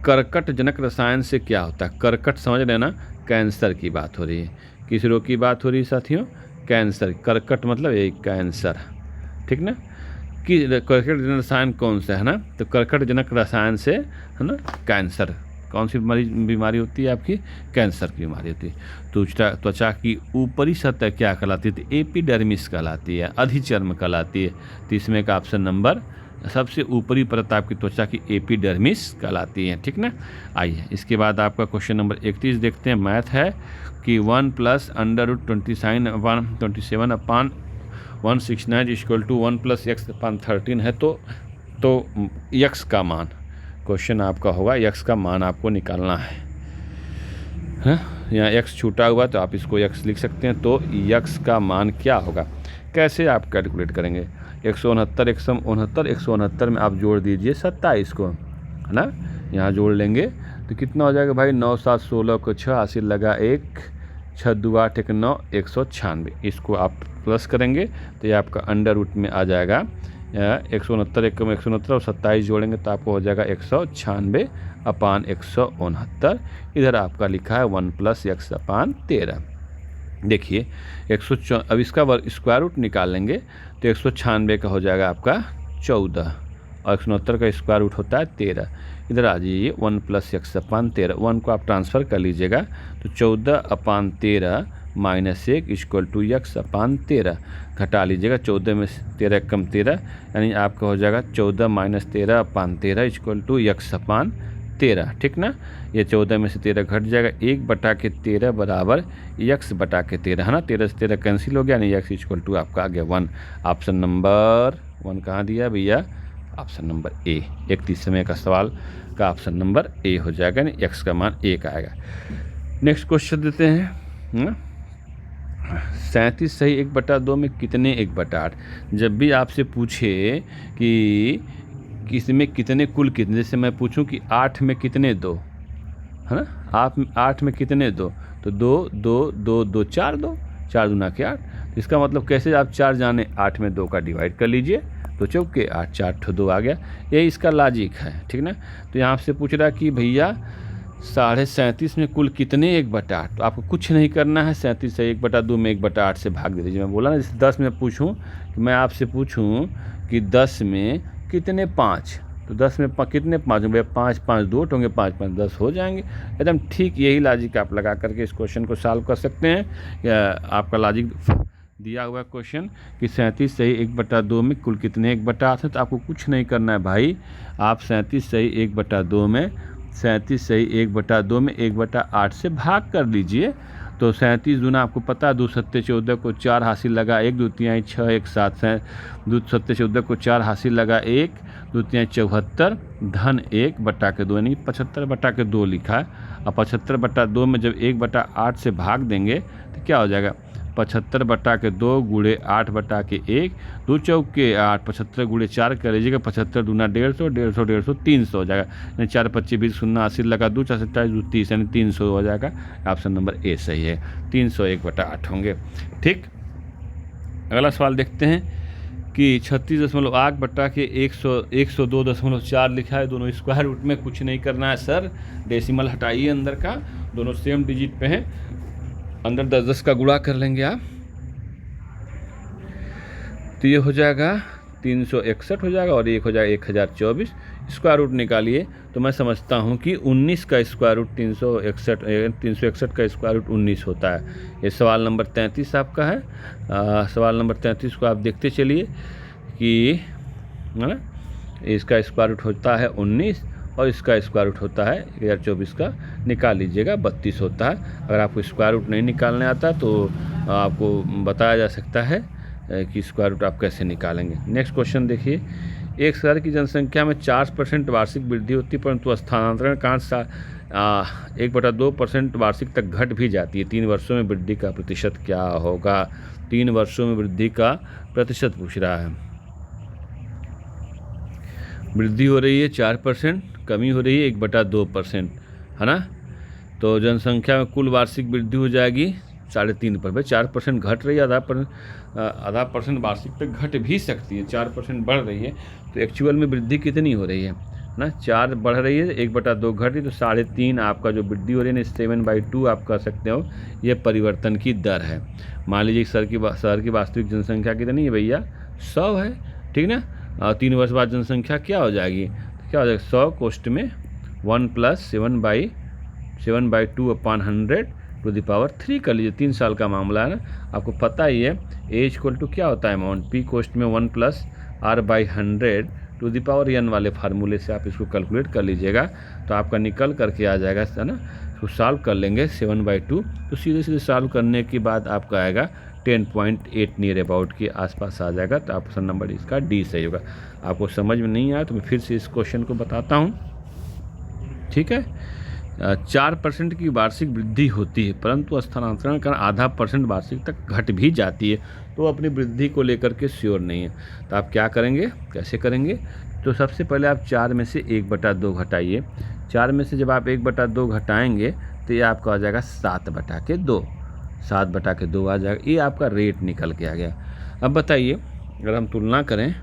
कर्कट जनक रसायन से क्या होता है? कर्कट समझ रहे ना, कैंसर की बात हो रही है। किस रोग की बात हो रही है साथियों? कैंसर। कर्कट मतलब यही कैंसर, ठीक ना? कि कर्कट जनक रसायन कौन सा है ना? तो कर्कट जनक रसायन से है ना कैंसर। कौन सी बीमारी होती है आपकी? कैंसर की बीमारी होती है। तो त्वचा की ऊपरी सतह क्या कहलाती है? तो एपिडर्मिस कहलाती है, अधिचर्म कहलाती है। 30वें का ऑप्शन नंबर, सबसे ऊपरी परत आपकी त्वचा की एपिडर्मिस कहलाती है। ठीक ना? आइए इसके बाद आपका क्वेश्चन नंबर 31 देखते हैं। मैथ है कि 1 + √27/169 = 1 + x/13 है। तो x का मान, क्वेश्चन आपका होगा x का मान आपको निकालना है। यहाँ x छूटा हुआ तो आप इसको x लिख सकते हैं। तो x का मान क्या होगा? कैसे आप कैलकुलेट करेंगे? 169 169 में आप जोड़ दीजिए 27 को, है ना? यहाँ जोड़ लेंगे तो कितना हो जाएगा भाई? 9 7 16 को 6 80 लगा 1 6 2 8 1 9 196। इसको आप प्लस करेंगे तो ये आपका अंडर रूट में आ जाएगा 169 1 169 और 27 जोड़ेंगे तो आपको हो जाएगा 196/169। इधर आपका लिखा है 1 + x/13। देखिए अब इसका स्क्वायर रूट निकाल लेंगे तो 196 का हो जाएगा आपका 14 और 169 का स्क्वायर रूट होता है 13। इधर आ जाइए 1 + x/13, 1 को आप ट्रांसफ़र कर लीजिएगा तो 14/13 - 1 = x/13। घटा लीजिएगा, 14 में 13 कम 13, यानी आपका हो जाएगा 14 - 13/13 = x/13। ठीक ना? ये 14 में से 13 घट जाएगा, 1/13 बराबर x/13 है ना? 13 से 13 कैंसिल हो गया, यानी x = आपका आ गया 1। ऑप्शन नंबर 1 कहाँ दिया भैया? Option number A. 31वें का सवाल का ऑप्शन नंबर ए हो जाएगा, यानी x का मान 1 आएगा। नेक्स्ट क्वेश्चन देते हैं। 37 सही 1/2 में कितने 1/8? जब भी आपसे पूछे कि इसमें कितने कुल कितने, जैसे मैं पूछूं कि 8 में कितने 2, है ना? आप 8 में कितने 2, तो 2 2 2 2 4 2 4 दूना के 8। तो इसका मतलब कैसे आप 4 जाने 8 में 2 का डिवाइड कर लीजिए तो चौके 8 4 2 आ गया। यही इसका लॉजिक है। ठीक ना? तो यहाँ से पूछ रहा कि भैया 37.5 में कुल कितने 1/8? तो आपको कुछ नहीं करना है, 37 से 1/2 में 1/8 से भाग दे दीजिए। मैं बोला ना, जैसे 10 में पूछूं कि मैं आपसे पूछूं कि 10 में कितने 5, तो 10 में कितने 5 होंगे? 5 5 2 होंगे, 5 5 10 हो जाएंगे। एकदम ठीक यही लॉजिक आप लगा करके इस क्वेश्चन को सॉल्व कर सकते हैं। आपका लॉजिक दिया हुआ क्वेश्चन कि 37 सही 1/2 में कुल कितने 1/8 है। तो आपको कुछ नहीं करना है भाई, आप 37 सही 1/2 में 1/8 से भाग कर लीजिए तो 37 दूना आपको पता है 2 सत्ते 14 को 4 हासिल लगा 1 2 3 6 1 7 से 2 सत्ते 14 को 4 हासिल लगा 1 2 3 74 धन 1 बटा के 2 यानी 75 बटा के 2 लिखा है। अब 75 बटा 2 में जब 1 बटा 8 से भाग देंगे तो क्या हो जाएगा 75 बटा के 2 गुणे 8 बटा के 1 2 चौके 8 75 गुणे 4 कर लीजिएगा 75 दूना 150 150 150 300 हो जाएगा यानी 4 25 20 शून्य 80 लगा 2 4 27 2 30 यानी 300 हो जाएगा। ऑप्शन नंबर ए सही है 301 बटा 8 होंगे। ठीक, अगला सवाल देखते हैं कि 36.8 बटा के 102.4 लिखा है। दोनों स्क्वायर रूट में कुछ नहीं करना है सर, डेसिमल हटाइए अंदर का, दोनों सेम डिजिट पे हैं, अंदर 10 का गुणा कर लेंगे आप तो ये हो जाएगा 361 हो जाएगा और एक हो जाएगा 1024। स्क्वायर रूट निकालिए तो मैं समझता हूँ कि 19 का स्क्वायर रूट 361 का स्क्वायर रूट 19 होता है। ये सवाल नंबर 33 आपका है। सवाल नंबर 33 को आप देखते चलिए कि है ना, इसका स्क्वायर रूट होता है 19 और इसका स्क्वायर रूट होता है 1024 का निकाल लीजिएगा 32 होता है। अगर आपको स्क्वायर रूट नहीं निकालने आता तो आपको बताया जा सकता है कि स्क्वायर रूट आप कैसे निकालेंगे। नेक्स्ट क्वेश्चन देखिए, एक शहर की जनसंख्या में 4% वार्षिक वृद्धि होती है परंतु स्थानांतरण कारण 1/2% वार्षिक तक घट भी जाती है। 3 वर्षों में वृद्धि का प्रतिशत क्या होगा? 3 वर्षों में वृद्धि का प्रतिशत पूछ रहा है। वृद्धि हो रही है 4%, कमी हो रही है 1/2%, है ना। तो जनसंख्या में कुल वार्षिक वृद्धि हो जाएगी 3.5 पर। भाई 4% घट रही है, आधा परसेंट वार्षिक तक घट भी सकती है। 4% बढ़ रही है तो एक्चुअल में वृद्धि कितनी हो रही है ना, 4 बढ़ रही है 1/2 घट रही, तो 3.5 आपका जो वृद्धि हो रही है 7/2 आप कह सकते हो, ये परिवर्तन की दर है। मान लीजिए शहर की वास्तविक जनसंख्या कितनी है भैया 100 है, ठीक ना। 3 वर्ष बाद जनसंख्या क्या हो जाएगी, तो क्या हो जाएगा 100 कोष्ट में 1 + 7/2/100 टू द पावर 3 कर लीजिए। 3 साल का मामला है ना, आपको पता ही है ए इक्वल टू क्या होता है अमाउंट, पी कोष्ट में 1 + r/100 to the power n वाले फार्मूले से आप इसको कैलकुलेट कर लीजिएगा तो आपका निकल करके आ जाएगा, है ना। तो सॉल्व कर लेंगे 7/2 तो सीधे सॉल्व करने के बाद आपका आएगा 10.8 नियर अबाउट के आसपास आ जाएगा। तो ऑप्शन नंबर इसका डी सही होगा। आपको समझ में नहीं आया तो मैं फिर से इस क्वेश्चन को बताता हूँ, ठीक है। 4% की वार्षिक वृद्धि होती है परंतु स्थानांतरण का 0.5% वार्षिक तक घट भी जाती है, तो अपनी वृद्धि को लेकर के श्योर नहीं है। तो आप क्या करेंगे, कैसे करेंगे, तो सबसे पहले आप 4 में से 1/2 घटाइए। 4 में से जब आप 1/2 घटाएंगे तो ये आपका आ जाएगा 7/2, 7/2 आ जाएगा। ये आपका रेट निकल के आ गया। अब बताइए, अगर हम तुलना करें,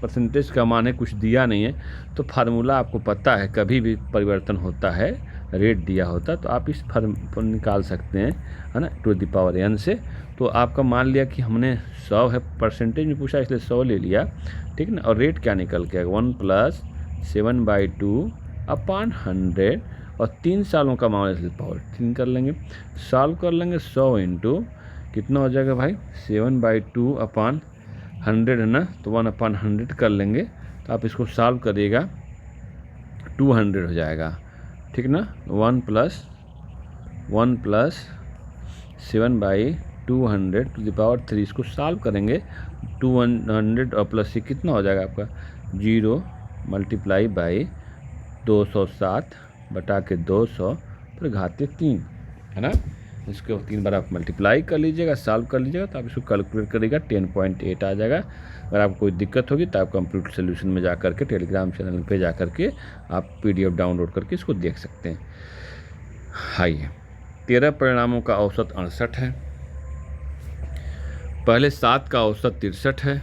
परसेंटेज का मान है कुछ दिया नहीं है तो फार्मूला आपको पता है, कभी भी परिवर्तन होता है रेट दिया होता तो आप इस फॉर्म निकाल सकते हैं, है ना, टू द पावर n से। तो आपका मान लिया कि हमने 100 है, परसेंटेज में पूछा इसलिए 100 ले लिया, ठीक ना। और रेट क्या निकल के आएगा 1 + 7/2/100 और 3 सालों का मामला इसलिए पावर 3 कर लेंगे। सॉल्व कर लेंगे 100 इंटू कितना हो जाएगा भाई 7/2/100 है ना, तो 1/100 कर लेंगे। तो आप इसको सॉल्व करिएगा 200 हो जाएगा, ठीक ना। 1 + 7/200 टू द पावर 3, इसको सॉल्व करेंगे 200 और प्लस ये कितना हो जाएगा आपका 0 × 207 बटा के 200 फिर घातीय 3, है ना। इसको 3 बार आप मल्टीप्लाई कर लीजिएगा, सॉल्व कर लीजिएगा तो आप इसको कैलकुलेट करिएगा 10.8 आ जाएगा। अगर आपको कोई दिक्कत होगी तो आप कंप्यूटर सोल्यूशन में जा करके टेलीग्राम चैनल पे जा करके आप PDF डाउनलोड करके इसको देख सकते हैं। आइए, 13 परिणामों का औसत 68 है, पहले 7 का औसत 63 है,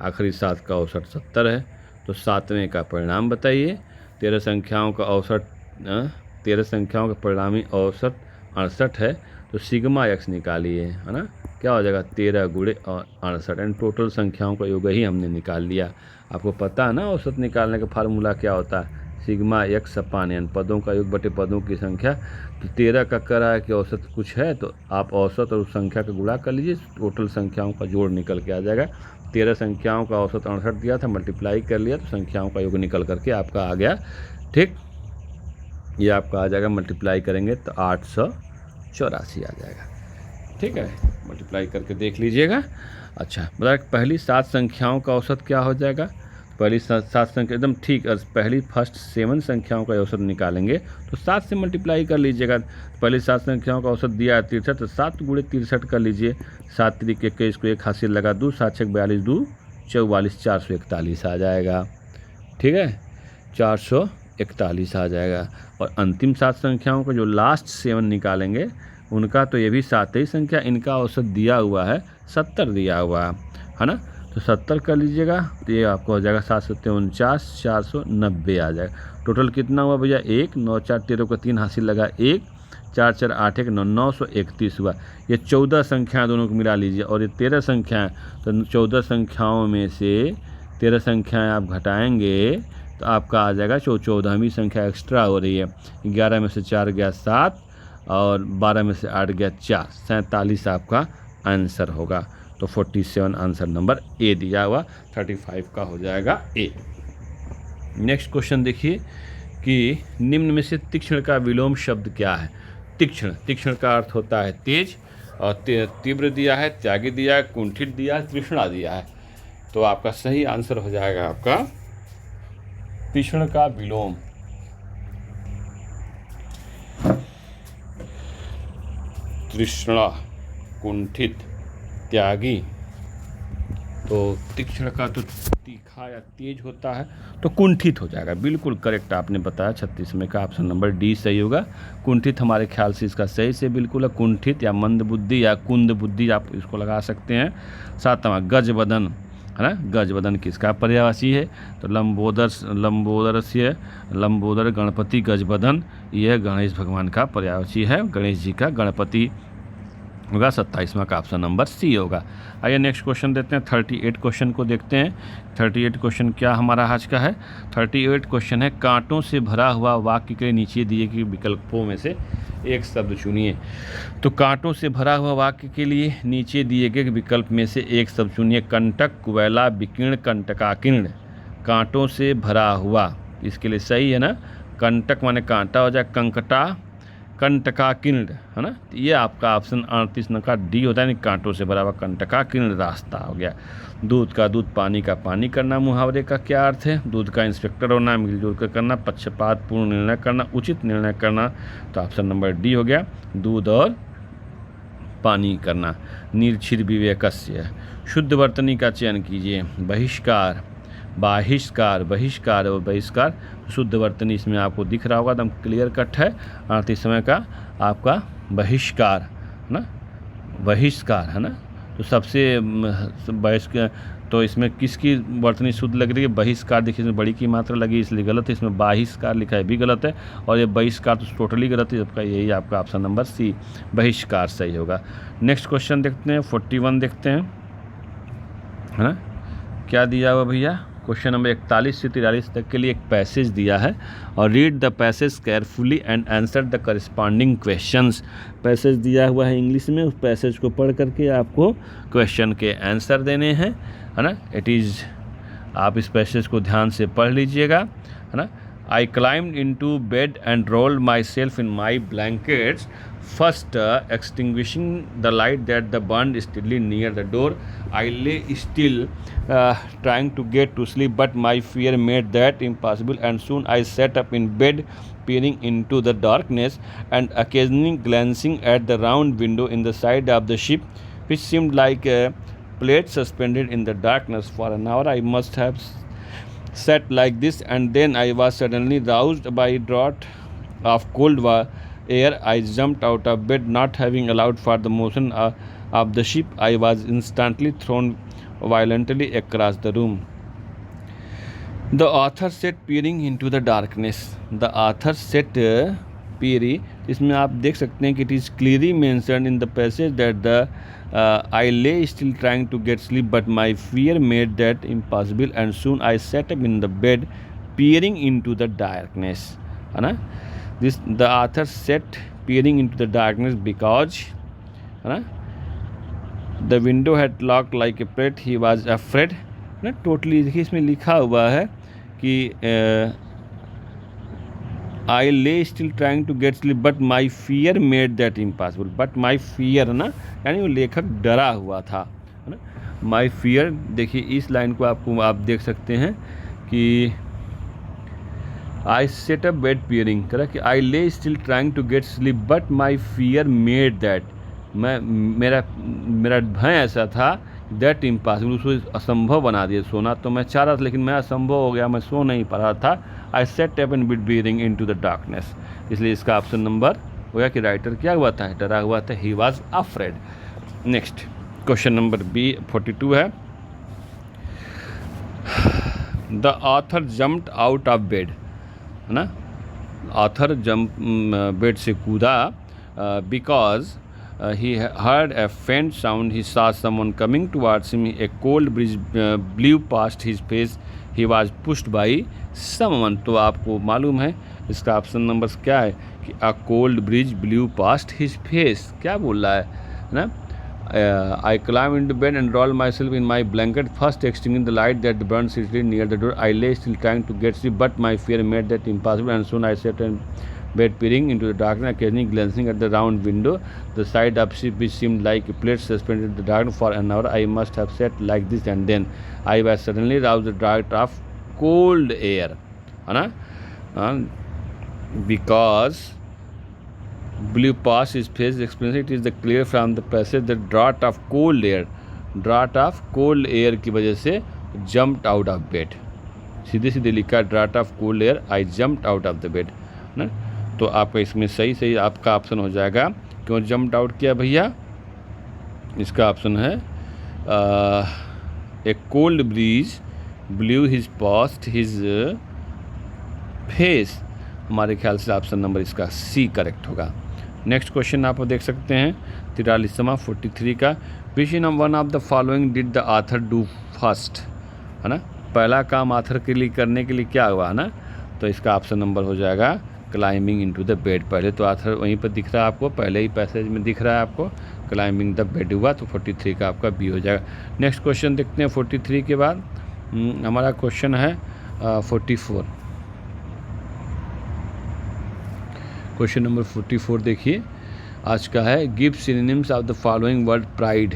आखिरी 7 का औसत 70 है। तो 7वें का परिणाम बताइए। 13 संख्याओं का परिणामी औसत 68 है, तो सिग्मा x निकालिए, है ना। क्या हो जाएगा 13 × 68 एंड टोटल संख्याओं का योग ही हमने निकाल लिया। आपको पता है ना औसत निकालने का फार्मूला क्या होता है, सिग्मा x/n, पदों का योग बटे पदों की संख्या। तो 13 का कह रहा है कि औसत कुछ है तो आप औसत और उस संख्या का गुणा कर लीजिए, टोटल संख्याओं का जोड़ निकल के आ जाएगा। 13 संख्याओं का औसत 68 दिया था, मल्टीप्लाई कर लिया तो संख्याओं का योग निकल करके आपका आ गया, ठीक। ये आपका आ जाएगा, मल्टीप्लाई करेंगे तो 84 आ जाएगा। ठीक है, मल्टीप्लाई करके देख लीजिएगा। अच्छा, बताइए पहली 7 संख्याओं का औसत क्या हो जाएगा। पहली 7 संख्या एकदम ठीक, पहली फर्स्ट 7 संख्याओं का औसत निकालेंगे तो 7 से मल्टीप्लाई कर लीजिएगा। पहली 7 संख्याओं का औसत दिया है 63, तो 7 गुणे 63 कर लीजिए। 7 3 21 को एक हासिल लगा 2, 7 6 42, 2 44, 441 आ जाएगा। ठीक है, 441 आ जाएगा। और अंतिम 7 संख्याओं का जो लास्ट 7 निकालेंगे उनका तो ये भी 7 ही संख्या, इनका औसत दिया हुआ है 70 दिया हुआ है ना। तो 70 कर लीजिएगा तो ये आपको हो जाएगा 7 7 49, 490 आ जाएगा। टोटल कितना हुआ भैया, 1 9 4 13 को 3 हासिल लगा 1, 4 4 8 1 9 931 हुआ। ये 14 संख्याएँ दोनों को मिला लीजिए और ये 13 संख्याएँ, तो 14 संख्याओं में से 13 संख्याएँ आप घटाएंगे तो आपका आ जाएगा 14वीं संख्या एक्स्ट्रा हो रही है। 11 में से 4 गया 7 और 12 में से 8 गया 4, 47 आपका आंसर होगा। तो 47 आंसर नंबर ए दिया हुआ, 35 का हो जाएगा ए। नेक्स्ट क्वेश्चन देखिए कि निम्न में से तीक्ष्ण का विलोम शब्द क्या है। तीक्ष्ण, तीक्ष्ण का अर्थ होता है तेज, और तीव्र दिया है, त्यागी दिया है, कुंठित दिया है, तृष्णा दिया है। तो आपका सही आंसर हो जाएगा आपका तीक्ष्ण का विलोम। तृष्णा, कुंठित, त्यागी। तो तीक्ष्ण का तो तीखा या तेज होता है, तो कुंठित हो जाएगा। बिल्कुल करेक्ट आपने बताया, 36 में का ऑप्शन नंबर डी सही होगा। कुंठित हमारे ख्याल से इसका सही से बिल्कुल है। कुंठित या मंद बुद्धि या कुंद बुद्धि आप इसको लगा सकते हैं। 7वां गजबदन है ना, गजबदन किसका पर्यायवाची है, तो लंबोदर गणपति गजबदन, यह गणेश भगवान का पर्यायवाची है। गणेश जी का गणपति होगा। 27वां का ऑप्शन नंबर सी होगा। आइए नेक्स्ट क्वेश्चन देते हैं, 38 क्वेश्चन को देखते हैं। 38 क्वेश्चन क्या हमारा आज का है। 38 क्वेश्चन है, कांटों से भरा हुआ वाक्य के नीचे दिए गए विकल्पों में से एक शब्द चुनिए। तो कांटों से भरा हुआ वाक्य के लिए नीचे दिए गए विकल्प में से एक शब्द चुनिए। कंटक, कुवैला, विकीर्ण, कंटकाकीर्ण। कांटों से भरा हुआ, इसके लिए सही है ना, कंटक माने कांटा हो जाए, कंकटा, कंटकाकीर्ण है ना। तो ये आपका ऑप्शन 38 नंबर का डी होता है, यानी कांटों से भरा हुआ कंटकाकीर्ण रास्ता हो गया। दूध का दूध, पानी का पानी करना मुहावरे का क्या अर्थ है। दूध का इंस्पेक्टर होना, मिलजुल कर करना, पक्षपातपूर्ण निर्णय करना, उचित निर्णय करना। तो ऑप्शन नंबर डी हो गया, दूध और पानी करना। निर्छिर विवेकस्य। शुद्ध वर्तनी का चयन कीजिए। बहिष्कार, बाहिष्कार, बहिष्कार और बहिष्कार। शुद्ध वर्तनी इसमें आपको दिख रहा होगा, एकदम क्लियर कट है। 38 समय का आपका बहिष्कार है ना, बहिष्कार है ना। तो सबसे बहिष्कार, तो इसमें किसकी वर्तनी शुद्ध लग रही है, बहिष्कार। देखिए इसमें बड़ी की मात्रा लगी इसलिए गलत है, इसमें बाहिष्कार लिखा है भी गलत है, और ये बहिष्कार तो टोटली गलत है। सबका यही आपका ऑप्शन नंबर सी, बहिष्कार सही होगा। नेक्स्ट क्वेश्चन देखते हैं, 41 देखते हैं है ना, क्या दिया हुआ भैया। क्वेश्चन नंबर 41 से 43 तक के लिए एक पैसेज दिया है, और read the passage carefully and answer the corresponding questions. Passage दिया हुआ है इंग्लिश में, उस पैसेज को पढ़ करके आपको क्वेश्चन के आंसर देने हैं है ना। इट इज़, आप इस पैसेज को ध्यान से पढ़ लीजिएगा है ना। I climbed into bed and rolled myself in my blankets, first extinguishing the light that the burned steadily near the door. I lay still, trying to get to sleep, but my fear made that impossible, and soon I sat up in bed, peering into the darkness, and occasionally glancing at the round window in the side of the ship, which seemed like a plate suspended in the darkness. For an hour I must have sat like this, and then I was suddenly roused by a draught of cold air. I jumped out of bed, not having allowed for the motion of the ship. I was instantly thrown violently across the room. The author sat peering into the darkness. The author sat peering. इसमें आप देख सकते हैं कि it is clearly mentioned in the passage that the I lay still trying to get sleep, but my fear made that impossible, and soon I sat up in the bed, peering into the darkness. है ना, this the author sat peering into the darkness because है ना, the window had locked like a plate. He was afraid ना। टोटली देखिए इसमें लिखा हुआ है कि I lay still trying to get sleep but my fear made that impossible. But my fear ना, यानी वो लेखक डरा हुआ था, है ना। माई फियर, देखिए इस लाइन को आप देख सकते हैं कि I set up bed peering करा कि I lay still trying to get sleep but my fear made that, मेरा भय ऐसा था दैट इम्पॉसिबल, उसको असंभव बना दिया। सोना तो मैं चाह रहा था लेकिन मैं असंभव हो गया, मैं सो नहीं पा रहा था। I set up and bed peering into the darkness. इसलिए इसका ऑप्शन नंबर हो गया कि राइटर क्या हुआ था, डरा हुआ था, he was afraid. Next question number B42 है, the author jumped out of bed, है ना। ऑथर जंप बेड से कूदा because he heard a faint sound, he saw someone coming towards him, a cold breeze blew past his face, he was pushed by someone। तो आपको मालूम है इसका ऑप्शन नंबर क्या है कि a cold breeze blew past his face, क्या बोल रहा है ना। I climbed into bed and rolled myself in my blanket, first extinguishing the light that burned steadily near the door. I lay still trying to get sleep, but my fear made that impossible, and soon I sat and bed peering into the darkness, occasionally glancing at the round window, the side of which seemed like a plate suspended in the dark for an hour. I must have sat like this, and then I was suddenly roused the draft of cold air, है ना, because blew past his face, explaining it is the clear from the passage the draught of cold air की वजह से jumped out of bed, सीधे सीधे लिखा draught of cold air, I jumped out of the bed, ना। तो आपका इसमें सही आपका ऑप्शन हो जाएगा, क्यों जम्प्ड आउट किया भैया, इसका ऑप्शन है a cold breeze blew his past his face. हमारे ख्याल से ऑप्शन नंबर इसका C करेक्ट होगा। नेक्स्ट क्वेश्चन आप देख सकते हैं 43वां 43 का, which in one of the following did the author do first, है ना। पहला काम ऑथर के लिए करने के लिए क्या हुआ, है ना, तो इसका ऑप्शन नंबर हो जाएगा क्लाइंबिंग इनटू द बेड। पहले तो ऑथर वहीं पर दिख रहा है आपको, पहले ही पैसेज में दिख रहा है आपको, क्लाइंबिंग द बेड हुआ, तो 43 का आपका B हो जाएगा। नेक्स्ट क्वेश्चन देखते हैं 43 के बाद हमारा क्वेश्चन है 44। क्वेश्चन नंबर 44 देखिए आज का है, give synonyms of the following word pride.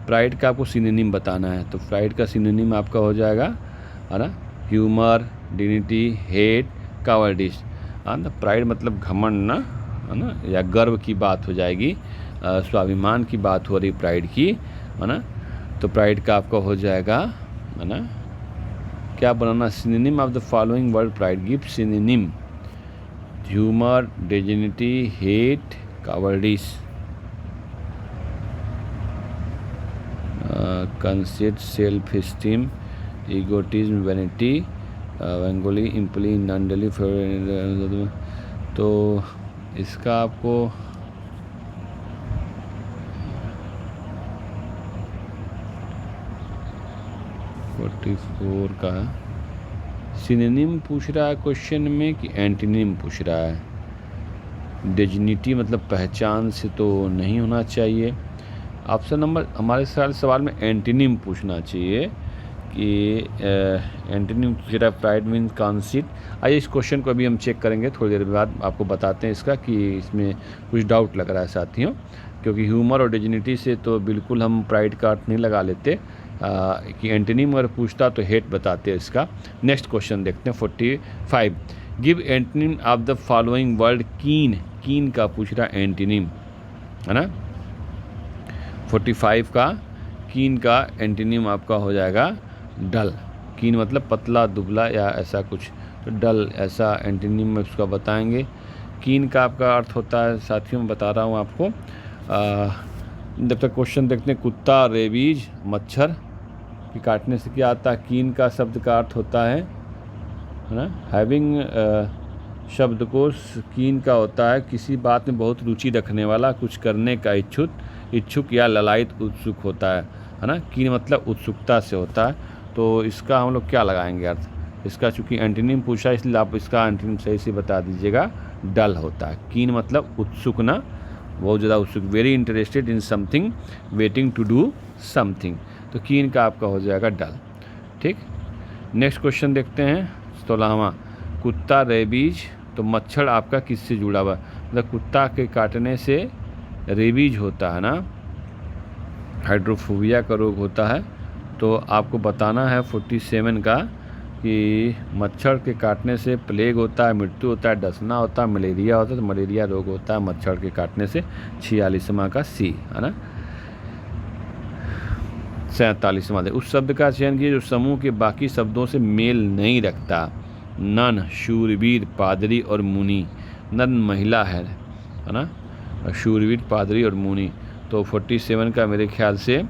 Pride का आपको सिनोनिम बताना है, तो प्राइड का सिनोनिम आपका हो जाएगा, है ना, ह्यूमर, डिग्निटी, हेट, कावर्डिश। ना प्राइड मतलब घमंड ना, है ना, या गर्व की बात हो जाएगी, स्वाभिमान की बात हो रही प्राइड की, है ना। तो प्राइड का आपका हो जाएगा, है ना, क्या बनाना, synonym of the following word pride, give synonym, humour, dignity, hate, cowardish, conceit, self esteem, egotism, vanity, बेंगोली, इम्पली, नंडली, तो इसका आपको फोर का सिनोनिम पूछ रहा है क्वेश्चन में कि एंटीनिम पूछ रहा है। डिग्निटी मतलब पहचान से तो नहीं होना चाहिए। ऑप्शन नंबर हमारे सवाल में एंटीनिम पूछना चाहिए कि एंटीनिम पूछ रहा है, प्राइड मीन कॉन्सीट। आइए इस क्वेश्चन को अभी हम चेक करेंगे, थोड़ी देर बाद आपको बताते हैं इसका कि इसमें कुछ डाउट लग रहा है साथियों, क्योंकि ह्यूमर और डिग्निटी से तो बिल्कुल हम प्राइड का अर्थ नहीं लगा लेते, कि एंटीनिम अगर पूछता तो हेट बताते हैं इसका। नेक्स्ट क्वेश्चन देखते हैं 45, give antonym of the following word keen. Keen का पूछ रहा है एंटीनिम, है ना। 45 का कीन का एंटीनिम आपका हो जाएगा डल। कीन मतलब पतला, दुबला या ऐसा कुछ, तो डल ऐसा एंटीनिम में उसका बताएंगे। कीन का आपका अर्थ होता है, साथियों में बता रहा हूँ आपको, जब तक क्वेश्चन देखते हैं, कुत्ता, रेबीज, मच्छर कि काटने से क्या आता है। कीन का शब्द का अर्थ होता है ना, हैविंग शब्दकोश कीन का होता है किसी बात में बहुत रुचि रखने वाला, कुछ करने का इच्छुक या ललायत, उत्सुक होता है ना। कीन मतलब उत्सुकता से होता है, तो इसका हम लोग क्या लगाएंगे अर्थ, इसका चूँकि एंटीनिम पूछा इसलिए आप इसका एंटीनिम सही से बता दीजिएगा, डल होता है। कीन मतलब उत्सुक ना, बहुत ज़्यादा उत्सुक, very interested in something, waiting to do something, तो कीन का आपका हो जाएगा डल। ठीक, नेक्स्ट क्वेश्चन देखते हैं 16वां, कुत्ता, रेबीज, तो तो मच्छर आपका किससे जुड़ा हुआ, मतलब कुत्ता के काटने से रेबीज होता है ना, हाइड्रोफोबिया का रोग होता है। तो आपको बताना है 47 का कि मच्छर के काटने से प्लेग होता है, मृत्यु होता है, डसना होता है, मलेरिया होता है। तो मलेरिया रोग होता है मच्छर के काटने से। 46वां का सी है ना। 47वां उस शब्द का चयन कीजिए जो समूह के बाकी शब्दों से मेल नहीं रखता। नन, शूरवीर, पादरी और मुनि। नन महिला है ना, शूरवीर, पादरी और मुनि। तो 47 का मेरे ख्याल से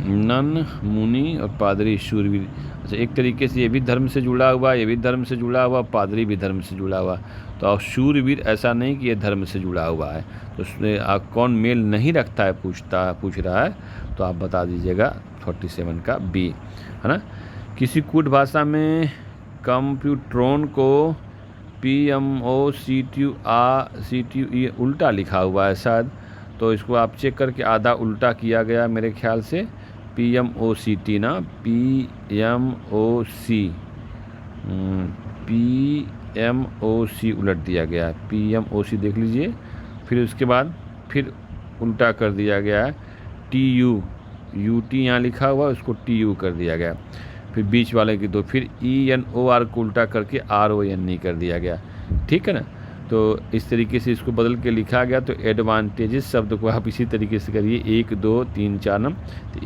नन, मुनि और पादरी, शूरवीर। अच्छा, एक तरीके से ये भी धर्म से जुड़ा हुआ, ये भी धर्म से जुड़ा हुआ, पादरी भी धर्म से जुड़ा हुआ। तो अब शूरवीर ऐसा नहीं कि ये धर्म से जुड़ा हुआ है, तो उसमें कौन मेल नहीं रखता है पूछ रहा है, तो आप बता दीजिएगा 47 का बी है ना। किसी कूट भाषा में कंप्यूट्रॉन को PMOCTUE उल्टा लिखा हुआ है शायद, तो इसको आप चेक करके आधा उल्टा किया गया मेरे ख्याल से। PMOCT ना, PMOC उलट दिया गया है। PMOC देख लीजिए, फिर उसके बाद फिर उल्टा कर दिया गया है। UT यहाँ लिखा हुआ, उसको TU कर दिया गया। फिर बीच वाले की दो, फिर ENOR को उल्टा करके RON कर दिया गया, ठीक है ना। तो इस तरीके से इसको बदल के लिखा गया। तो एडवांटेजेस शब्द को आप इसी तरीके से करिए, 1 2 3 4 नंबर। तो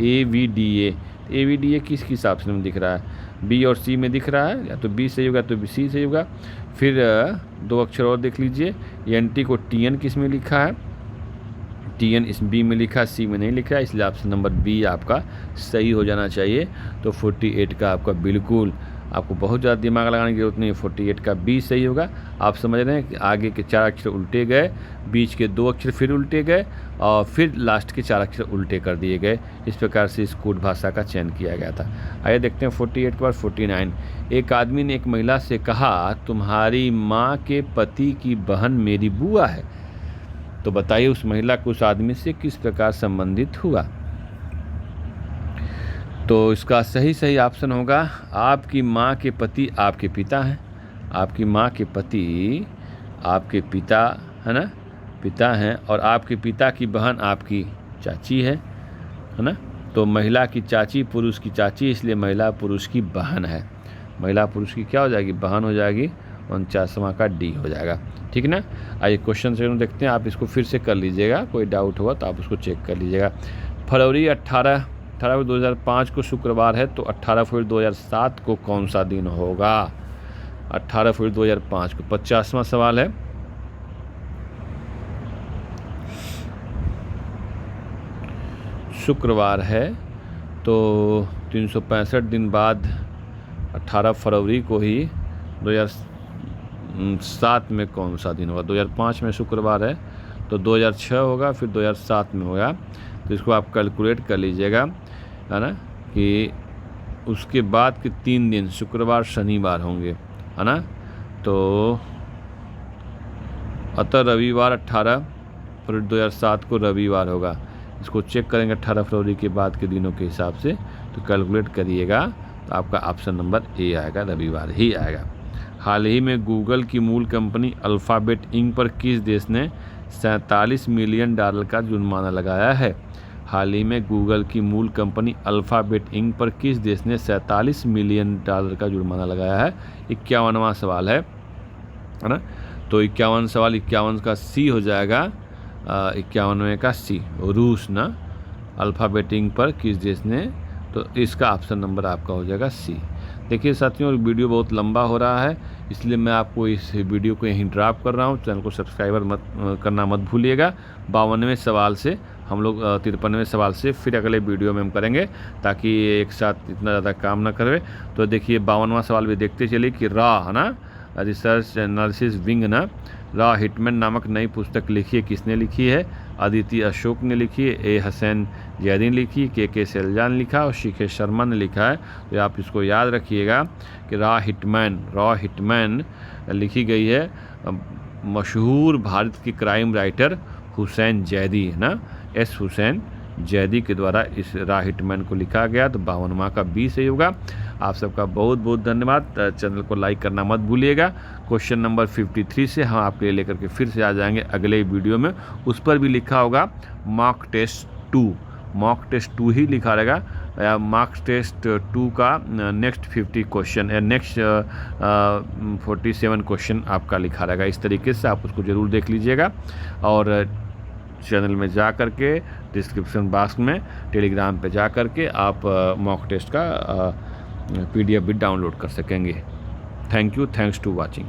AVDA किस हिसाब से दिख रहा है, B और C में दिख रहा है, या तो B सही होगा तो C सही होगा। फिर 2 अक्षर और देख लीजिए, NT को TN किस में लिखा है, TN इस B में लिखा है, C में नहीं लिखा है, इसलिए ऑप्शन नंबर B आपका सही हो जाना चाहिए। तो 48 का आपका बिल्कुल, आपको बहुत ज़्यादा दिमाग लगाने की जरूरत नहीं है, 48 का B सही होगा। आप समझ रहे हैं कि आगे के 4 अक्षर उल्टे गए, बीच के 2 अक्षर फिर उल्टे गए, और फिर लास्ट के 4 अक्षर उल्टे कर दिए गए। इस प्रकार से इस कूट भाषा का चयन किया गया था। आइए देखते हैं 48 के बाद 49। एक आदमी ने एक महिला से कहा, तुम्हारी माँ के पति की बहन मेरी बुआ है। तो बताइए उस महिला को उस आदमी से किस प्रकार संबंधित हुआ। तो इसका सही ऑप्शन होगा, आपकी माँ के पति आपके पिता हैं। आपकी माँ के पति आपके पिता है ना, पिता हैं, और आपके पिता की बहन आपकी चाची है ना। तो महिला की चाची पुरुष की चाची, इसलिए महिला पुरुष की बहन है। महिला पुरुष की क्या हो जाएगी, बहन हो जाएगी। 49वां का डी हो जाएगा, ठीक है ना। आइए क्वेश्चन से देखते हैं, आप इसको फिर से कर लीजिएगा, कोई डाउट हुआ तो आप उसको चेक कर लीजिएगा। फरवरी 18 फरवरी 2005 को शुक्रवार है, तो 18 फरवरी 2007 को कौन सा दिन होगा। 18 फरवरी 2005 को 50वां सवाल है। शुक्रवार है, तो 365 दिन बाद 18 फरवरी को ही 2007 में कौन सा दिन होगा। 2005 में शुक्रवार है, तो 2006 होगा, फिर 2007 में होगा। तो इसको आप कैलकुलेट कर लीजिएगा, है ना, कि उसके बाद के 3 दिन शुक्रवार शनिवार होंगे, है ना। तो अतः रविवार 18 फरवरी 2007 को रविवार होगा। इसको चेक करेंगे 18 फरवरी के बाद के दिनों के हिसाब से, तो कैलकुलेट करिएगा, तो आपका ऑप्शन नंबर ए आएगा, रविवार ही आएगा। हाल ही में गूगल की मूल कंपनी अल्फ़ाबेट इंक पर किस देश ने $47 मिलियन का जुर्माना लगाया है। हाल ही में गूगल की मूल कंपनी अल्फ़ाबेट इंक पर किस देश ने $47 मिलियन का जुर्माना लगाया है। 51वां सवाल है ना। तो 51 सवाल 51 का सी हो जाएगा, 51वें का सी, रूस ना। अल्फ़ाबेट इंक पर किस देश ने, तो इसका ऑप्शन नंबर आपका हो जाएगा सी। देखिए साथियों, वीडियो बहुत लंबा हो रहा है, इसलिए मैं आपको इस वीडियो को यहीं ड्रॉप कर रहा हूँ। चैनल को सब्सक्राइबर करना मत भूलिएगा। 52वें सवाल से हम लोग 53वें सवाल से फिर अगले वीडियो में हम करेंगे, ताकि एक साथ इतना ज़्यादा काम ना करे। तो देखिए 52वां सवाल भी देखते चलिए कि रॉ है ना, रिसर्च एनालिसिस विंग ना, रॉ हिटमैन नामक नई पुस्तक लिखी है, किसने लिखी है। अदिति अशोक ने लिखी है, ए हसैन जैदी ने लिखी, के सैलजा ने लिखा और शिखे शर्मा ने लिखा है। तो आप इसको याद रखिएगा कि रॉ हिटमैन लिखी गई है मशहूर भारत की क्राइम राइटर हुसैन जैदी है ना, एस हुसैन जैदी के द्वारा इस रॉ हिटमैन को लिखा गया। तो 52वां का बी सही होगा। आप सबका बहुत बहुत धन्यवाद। चैनल को लाइक करना मत भूलिएगा। क्वेश्चन नंबर 53 से हम आपके लिए लेकर के फिर से आ जाएंगे अगले वीडियो में। उस पर भी लिखा होगा मॉक टेस्ट 2, मॉक टेस्ट 2 ही लिखा रहेगा। मॉक टेस्ट 2 का नेक्स्ट 50 क्वेश्चन या नेक्स्ट 47 क्वेश्चन आपका लिखा रहेगा। इस तरीके से आप उसको ज़रूर देख लीजिएगा और चैनल में जा कर के डिस्क्रिप्शन बॉक्स में टेलीग्राम पे जा कर के आप मॉक टेस्ट का PDF भी डाउनलोड कर सकेंगे। Thank you, thanks to watching.